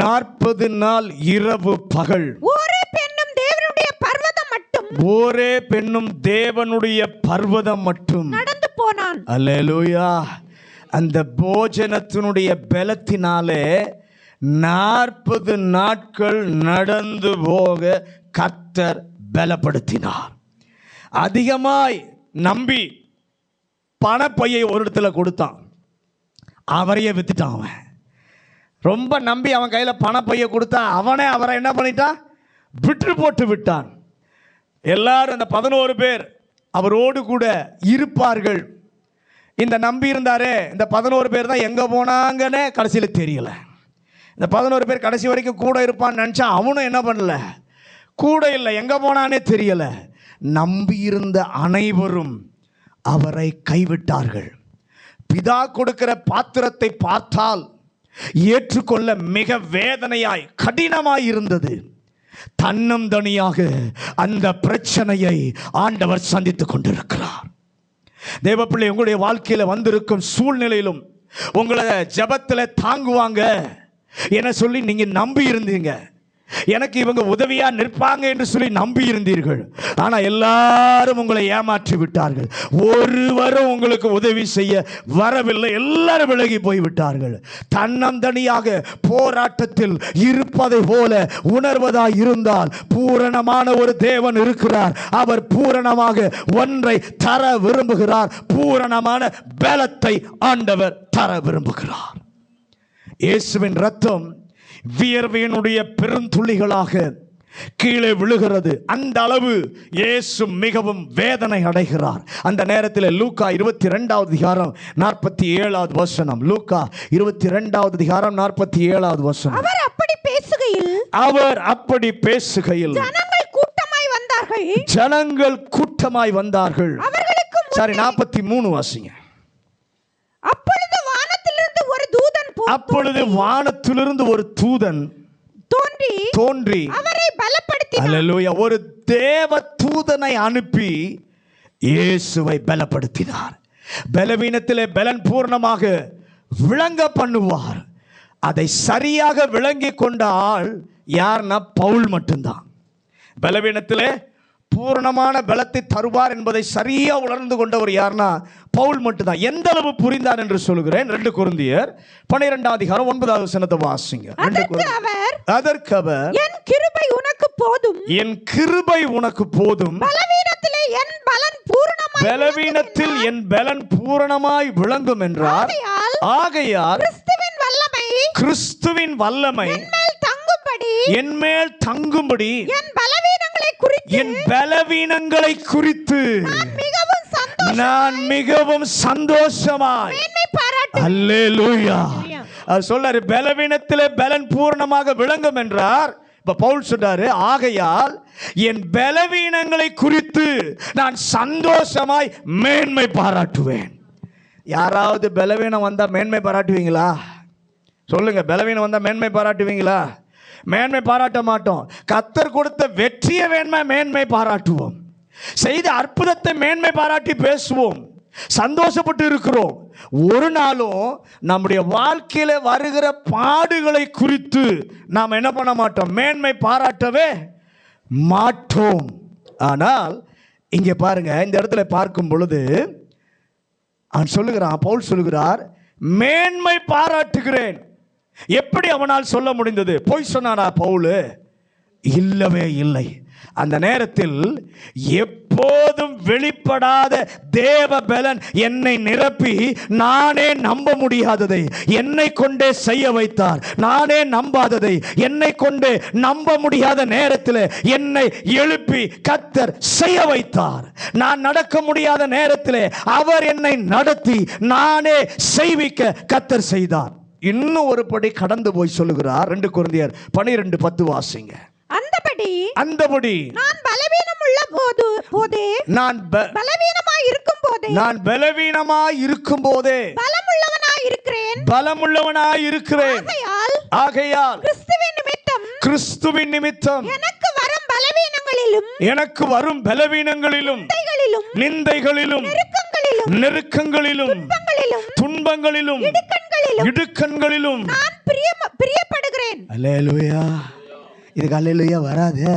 40 நாள் இரவு பகல் ஒரே பெண்ணும் தேவனுடைய பர்வதம் மட்டும் நடந்து போனான். அல்லேலூயா. அந்த போஜனத்தினுடைய பலத்தினாலே 40 நாட்கள் நடந்து போக கர்த்தர் பலப்படுத்தினார். அதிகமாய் நம்பி பணப்பையை ஒரு இடத்துல கொடுத்தான், அவரையே வித்துட்டான். அவன் ரொம்ப நம்பி அவன் கையில் பணப்பையை கொடுத்தா அவரை என்ன பண்ணிட்டான், விற்று போட்டு விட்டான். எல்லாரும் அந்த 11 பேர் அவரோடு கூட இருப்பார்கள். இந்த நம்பி இருந்தாரே, இந்த 11 பேர் தான் எங்கே போனாங்கன்னு கடைசியில் தெரியல. இந்த 11 பேர் கடைசி வரைக்கும் கூட இருப்பான்னு நினச்சா அவனும் என்ன பண்ணல, கூட இல்லை, எங்கே போனானே தெரியலை. நம்பியிருந்த அனைவரும் அவரை கைவிட்டார்கள். பிதா கொடுக்கிற பாத்திரத்தை பார்த்தால் ஏற்றுக்கொள்ள மிக வேதனையாய் கடினமாய் இருந்தது. தன்னம் தனியாக அந்த பிரச்சனையை ஆண்டவர் சந்தித்துக் கொண்டிருக்கிறார். தேவப்பிள்ளை, உங்களுடைய வாழ்க்கையில் வந்திருக்கும் சூழ்நிலையிலும் உங்களை ஜெபத்தில் தாங்குவாங்க என சொல்லி நீங்க நம்பி இருந்தீங்க. எனக்கு இவங்க உதவியா நிற்பாங்க என்று சொல்லி நம்பி இருந்தீர்கள். ஆனா எல்லாரும் உங்களை ஏமாற்றி விட்டார்கள். ஒருவரும் உங்களுக்கு உதவி செய்ய வரவில்லை. எல்லாரும் விலகி போய்விட்டார்கள். தன்னந்தனியாக போராட்டத்தில் இருப்பதை போல உணர்வதாய் இருந்தால் பூரணமான ஒரு தேவன் இருக்கிறார். அவர் பூரணமாக ஒன்றை தர விரும்புகிறார். பூரணமான பலத்தை ஆண்டவர் தர விரும்புகிறார். இயேசுவின் ரத்தம் வியர்வையினுடைய பெருந்துளிகளாக கீழே விழுகிறது. அந்த அளவு இயேசு மிகவும் வேதனை அடைகிறார். அந்த நேரத்தில் லூக்கா 22வது அதிகாரம் 47வது வசனம். லூக்கா 22வது அதிகாரம் 47வது வசனம். அவர் அப்படி பேசுகையில் ஜனங்கள் கூட்டமாய் வந்தார்கள். சரி, 43 வாசிங்க. அப்பொழுது வானத்திலிருந்து ஒரு தூதன் தோன்றி அவரை பலப்படுத்தினார். அல்லேலூயா. ஒரு தேவ தூதனை அனுப்பி இயேசுவை பலப்படுத்தினார். பலவீனத்திலே பலன் பூர்ணமாக விளங்க பண்ணுவார். அதை சரியாக விளங்கி கொண்ட ஆள் யார்னா பவுல் மட்டும்தான். பலவீனத்திலே பூரணமான பலத்தை தருவார் என்பதை சரியா உணர்ந்து கொண்டவர் யார்னா பவுல் மட்டும்தான். எந்த அளவு புரிந்தார் என்று சொல்கிறேன். 2 கொரிந்தியர் 12வது அதிகாரம் 9வது வசனத்தை வாசிங்க. அதற்கு அவர், என் கிருபை உனக்கு போதும், என் கிருபை உனக்கு போதும், பலவீனத்தில் என் பலன் பூரணமாய் விளங்கும் என்றார். ஆகையால் கிறிஸ்துவின் வல்லமை என் மேல் தங்கும்படி என் பலவீனங்களை குறித்து நான் மிகவும் சந்தோஷமாய் அல்லேலூயா சொல்றாரு. பலவீனத்திலே பலன் பூர்ணமாக விளங்கும் என்றார். இப்ப பவுல் சொல்றாரு, ஆகையால் என் பலவீனங்களை குறித்து நான் சந்தோஷமாய் மேன்மை பாராட்டுவேன். யாராவது பலவீனம் வந்தா மேன்மை பாராட்டுவீங்களா? சொல்லுங்க, பலவீனம் வந்தா மேன்மை பாராட்டுவீங்களா? மேன்மை பாராட்ட மாட்டோம். கர்த்தர் கொடுத்த வெற்றியை மேன்மை பாராட்டுவோம். செய்த அற்புதத்தை மேன்மை பாராட்டி பேசுவோம். சந்தோஷப்பட்டு இருக்கிறோம். ஒரு நாளும் நம்முடைய வாழ்க்கையில வருகிற பாடுகளை குறித்து நாம் என்ன பண்ண மாட்டோம், மேன்மை பாராட்டவே மாட்டோம். ஆனால் இங்கே பாருங்க, இந்த இடத்துல பார்க்கும் பொழுது அவன் சொல்லுகிறான், பவுல் சொல்லுகிறார், மேன்மை பாராட்டுகிறேன். எப்படி அவனால் சொல்ல முடிந்தது? பொய் சொன்னானா பவுல்? இல்லவே இல்லை. அந்த நேரத்தில் எப்போதும் வெளிப்படாத தேவ பலன் என்னை நிரப்பி நானே நம்ப முடியாததை என்னை கொண்டே செய்ய வைத்தார். நானே நம்பாததை என்னை கொண்டே நம்ப முடியாத நேரத்தில் என்னை எழுப்பி கர்த்தர் செய்ய வைத்தார். நான் நடக்க முடியாத நேரத்தில் அவர் என்னை நடத்தி நானே செய்விக்க கர்த்தர் செய்தார். இன்னும் ஒரு படி கடந்து போய் சொல்லுகிறார். 2 கொரிந்தியர் 12:10 வாசிங்க. அந்தபடி நான் பலவீனமுள்ள போதே நான் பலவீனமாய் இருக்கும் போதே பலமுள்ளவனாய் இருக்கிறேன். ஆகையால் கிறிஸ்துவின் நிமித்தம் எனக்கு வரும் பலவீனங்களிலும் நிந்தைகளிலும் நெருக்கங்களிலும் துன்பங்களிலும் இடுக்கண்களிலும் நான் பிரியப்படுகிறேன். அல்லேலூயா. இதுக்கு அல்லேலூயா வராது.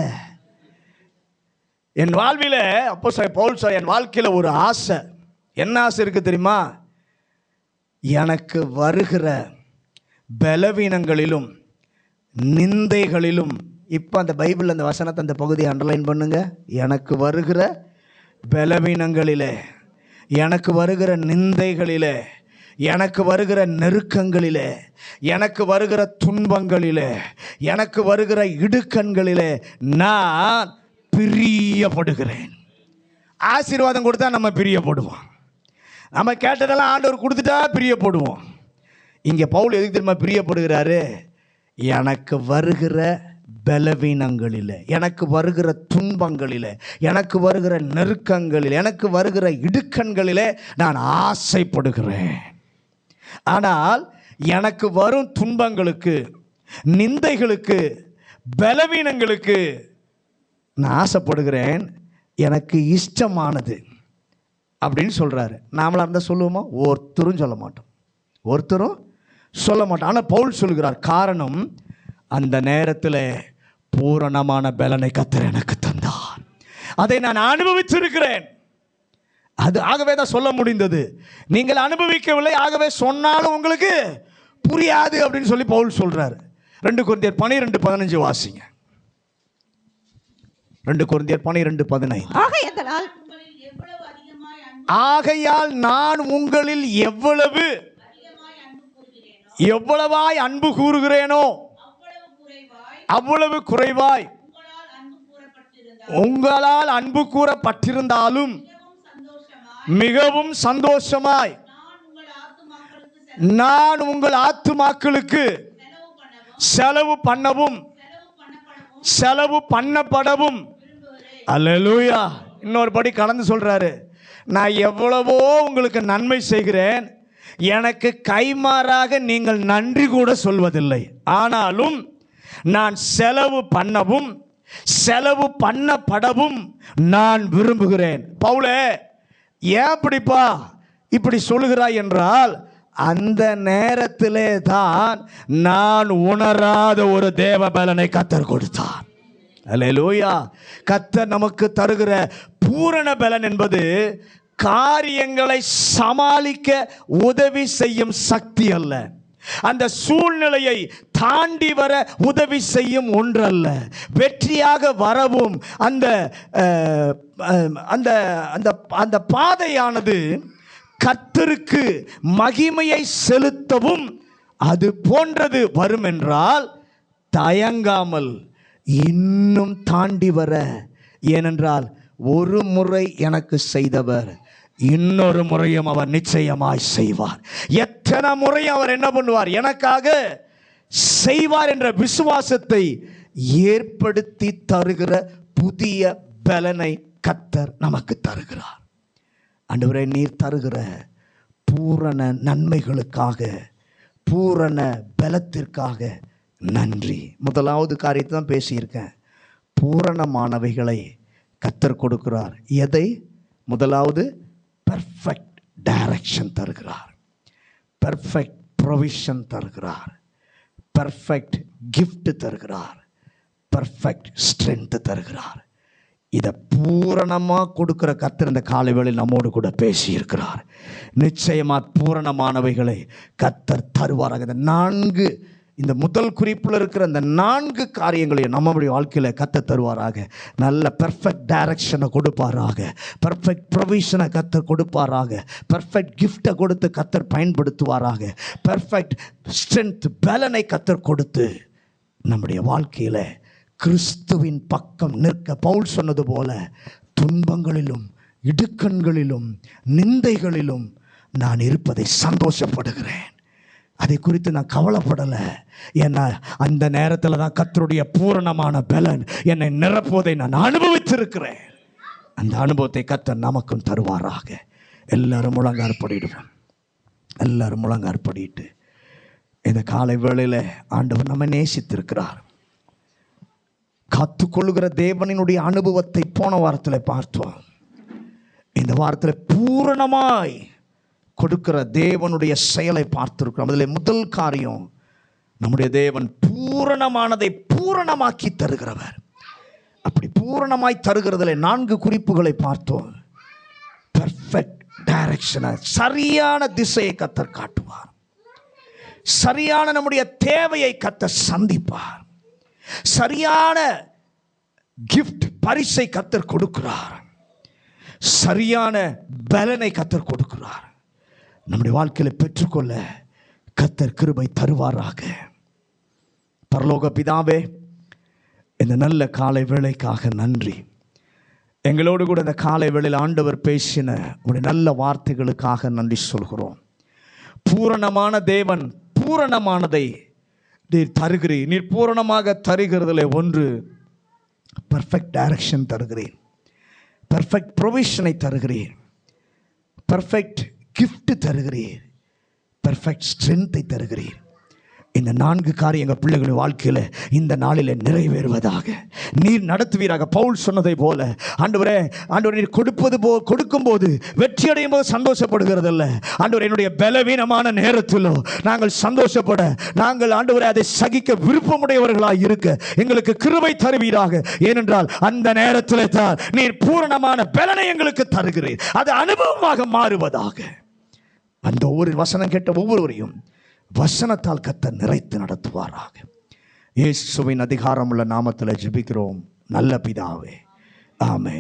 என் வாழ்வில அப்போஸ்தலன் பவுல் சொல்றார், என் வாழ்க்கையில ஒரு ஆசை. என்ன ஆசை இருக்கு தெரியுமா? எனக்கு வருகிற பலவீனங்களிலும் நிந்தைகளிலும், இப்போ அந்த பைபிள் அந்த வசனத்தை அந்த பகுதியை அண்டர்லைன் பண்ணுங்க. எனக்கு வருகிற பலவீனங்களிலே, எனக்கு வருகிற நிந்தைகளிலே, எனக்கு வருகிற நெருக்கங்களிலே, எனக்கு வருகிற துன்பங்களிலே, எனக்கு வருகிற இடுக்கண்களிலே நான் பிரியப்படுகிறேன். ஆசீர்வாதம் கொடுத்தா நம்ம பிரியப்படுவோம். நம்ம கேட்டதெல்லாம் ஆண்டவர் கொடுத்துட்டா பிரியப்படுவோம். இங்கே பவுல் எதுக்கு தெரியுமா பிரியப்படுகிறாரு? எனக்கு வருகிற பலவீனங்களில், எனக்கு வருகிற துன்பங்களில், எனக்கு வருகிற நெருக்கங்களில், எனக்கு வருகிற இடுக்கண்களிலே நான் ஆசைப்படுகிறேன். ஆனால் எனக்கு வரும் துன்பங்களுக்கு, நிந்தைகளுக்கு, பலவீனங்களுக்கு நான் ஆசைப்படுகிறேன். எனக்கு இஷ்டமானது அப்படின்னு சொல்கிறாரு. நாமளாக இருந்தால் சொல்லுவோமா? ஒருத்தரும் சொல்ல மாட்டோம். ஆனால் பவுல் சொல்கிறார், காரணம் அந்த நேரத்தில் பூரணமான பலனை கர்த்தர் எனக்கு தந்தார். அதை நான் அனுபவித்திருக்கிறேன். அது ஆகவே தான் சொல்ல முடிந்தது. நீங்கள் அனுபவிக்கவில்லை, ஆகவே சொன்னாலும் உங்களுக்கு புரியாது அப்படின்னு சொல்லி பவுல் சொல்றார். 2 கொரிந்தியர் 12:15 வாசிங்க. 2 கொரிந்தியர் 12:15. ஆகையால் நான் உங்களில் எவ்வளவு எவ்வளவாய் அன்பு கூறுகிறேனோ அவ்வளவு குறைவாய் உங்களால் அன்பு கூறப்பட்டிருந்தாலும் மிகவும் சந்தோஷமாய் நான் உங்கள் ஆத்துமாக்களுக்கு செலவு பண்ணப்படவும். அல்லேலூயா. இன்னொரு படி கலந்து சொல்றாரு, நான் எவ்வளவோ உங்களுக்கு நன்மை செய்கிறேன், எனக்கு கைமாறாக நீங்கள் நன்றி கூட சொல்வதில்லை. ஆனாலும் நான் செலவு பண்ணப்படவும் நான் விரும்புகிறேன். பவுலே, ஏன் இப்படிப்பா இப்படி சொல்லுகிறாய் என்றால், அந்த நேரத்திலே தான் நான் உணராத ஒரு தேவ பலனை கர்த்தர் கொடுத்தார். அல்லேலூயா. கர்த்தர் நமக்கு தருகிற பூரண பலன் என்பது காரியங்களை சமாளிக்க உதவி செய்யும் சக்தி அல்ல, அந்த சூழ்நிலையை தாண்டி வர உதவி செய்யும் ஒன்றல்ல, வெற்றியாக வரவும் அந்த அந்த அந்த அந்த பாதையானது கர்த்தருக்கு மகிமையை செலுத்தவும் அது போன்றது வரும் என்றால் தயங்காமல் இன்னும் தாண்டி வர. ஏனென்றால் ஒரு முறை எனக்கு செய்தவர் இன்னொரு முறையும் அவர் நிச்சயமாய் செய்வார். எத்தனை முறை அவர் என்ன பண்ணுவார், எனக்காக செய்வார் என்ற விசுவாசத்தை ஏற்படுத்தி தருகிற புதிய பலனை கர்த்தர் நமக்கு தருகிறார். ஆண்டவரே, நீர் தருகிற பூரண நன்மைகளுக்காக, பூரண பலத்திற்காக நன்றி. முதலாவது காரியத்தை தான் பேசியிருக்கேன். பூரணமானவைகளை கர்த்தர் கொடுக்கிறார். எதை? முதலாவது பெர்ஃபெக்ட் டைரக்ஷன் தருகிறார், பெர்ஃபெக்ட் ப்ரொவிஷன் தருகிறார், பெர்ஃபெக்ட் கிஃப்ட் தருகிறார், பெர்ஃபெக்ட் ஸ்ட்ரென்த் தருகிறார். இதை பூரணமாக கொடுக்கிற கர்த்தர் இந்த காலை வேளையில் நம்மோடு கூட பேசியிருக்கிறார். நிச்சயமாக பூரணமானவைகளை கர்த்தர் தருவாராக. இந்த முதல் குறிப்பில் இருக்கிற இந்த 4 காரியங்களையும் நம்முடைய வாழ்க்கையில் கர்த்தர் தருவாராக. நல்ல பெர்ஃபெக்ட் டைரக்ஷனை கொடுப்பாராக, பெர்ஃபெக்ட் ப்ரொவிஷனை கர்த்தர் கொடுப்பாராக, பெர்ஃபெக்ட் கிஃப்டை கொடுத்து கர்த்தர் பயன்படுத்துவாராக, பெர்ஃபெக்ட் ஸ்ட்ரென்த் பலனை கர்த்தர் கொடுத்து நம்முடைய வாழ்க்கையில் கிறிஸ்துவின் பக்கம் நிற்க. பவுல் சொன்னது போல, துன்பங்களிலும் இடுக்கண்களிலும் நிந்தைகளிலும் நான் இருப்பதை சந்தோஷப்படுகிறேன். அதை குறித்து நான் கவலைப்படலை. ஏன்னா அந்த நேரத்தில் தான் கர்த்தருடைய பூரணமான பலன் என்னை நிரப்புவதை நான் அனுபவித்திருக்கிறேன். அந்த அனுபவத்தை கர்த்தர் நமக்கும் தருவாராக. எல்லாரும் முழங்காற்படிடுவோம். எல்லாரும் முழங்காற்படிட்டு இந்த காலை வேளையில் ஆண்டவர் நம்ம நேசித்திருக்கிறார். காத்துக்கொள்ளுகிற தேவனினுடைய அனுபவத்தை போன வாரத்தில் பார்த்தோம். இந்த வாரத்தில் பூரணமாய் கொடுக்கிற தேவனுடைய செயலை பார்த்திருக்கிறோம். அதில் முதல் காரியம், நம்முடைய தேவன் பூரணமானதை பூரணமாக்கி தருகிறவர். அப்படி பூரணமாய் தருகிறதுல 4 குறிப்புகளை பார்த்தோம். பெர்ஃபெக்ட் டைரக்ஷனை, சரியான திசையை கர்த்தர் காட்டுவார். சரியான நம்முடைய தேவையை கர்த்தர் சந்திப்பார். சரியான கிஃப்ட், பரிசை கர்த்தர் கொடுக்கிறார். சரியான பலனை கர்த்தர் கொடுக்கிறார். நம்முடைய வாழ்க்கையில் பெற்றுக்கொள்ள கர்த்தர் கிருபை தருவாராக. பரலோக பிதாவே, இந்த நல்ல காலை வேளைக்காக நன்றி. எங்களோடு கூட இந்த காலை வேளையில் ஆண்டவர் பேசின உடைய நல்ல வார்த்தைகளுக்காக நன்றி சொல்கிறோம். பூரணமான தேவன், பூரணமானதை நீர் தருகிறீர். நீர் பூரணமாக தருகிறதில் ஒன்று, பெர்ஃபெக்ட் டைரக்ஷன் தருகிறீர், பெர்ஃபெக்ட் ப்ரொவிஷனை தருகிறீர், பெர்ஃபெக்ட் கிஃப்ட் தருகிறீர், பெர்ஃபெக்ட் ஸ்ட்ரென்த்தை தருகிறீர். இந்த 4 காரியங்கள் பிள்ளைகளின் வாழ்க்கையில் இந்த நாளில் நிறைவேறுவதாக நீர் நடத்துவீராக. பவுல் சொன்னதை போல, ஆண்டவரே, நீர் கொடுக்கும்போது வெற்றி அடையும் போது சந்தோஷப்படுகிறதில்ல ஆண்டவரே, என்னுடைய பலவீனமான நேரத்திலோ நாங்கள் சந்தோஷப்பட, நாங்கள் ஆண்டவரே அதை சகிக்க விருப்பமுடையவர்களாக இருக்க எங்களுக்கு கிருபை தருவீராக. ஏனென்றால் அந்த நேரத்தில் தான் நீர் பூரணமான பலனை எங்களுக்கு தருகிறீர். அது அனுபவமாக மாறுவதாக. அந்த ஒவ்வொரு வசனம் கேட்ட ஒவ்வொருவரையும் வசனத்தால் கர்த்தர் நிறைத்து நடத்துவாராக. இயேசுவின் அதிகாரமுள்ள நாமத்தில் ஜெபிக்கிறோம் நல்ல பிதாவே, ஆமென்.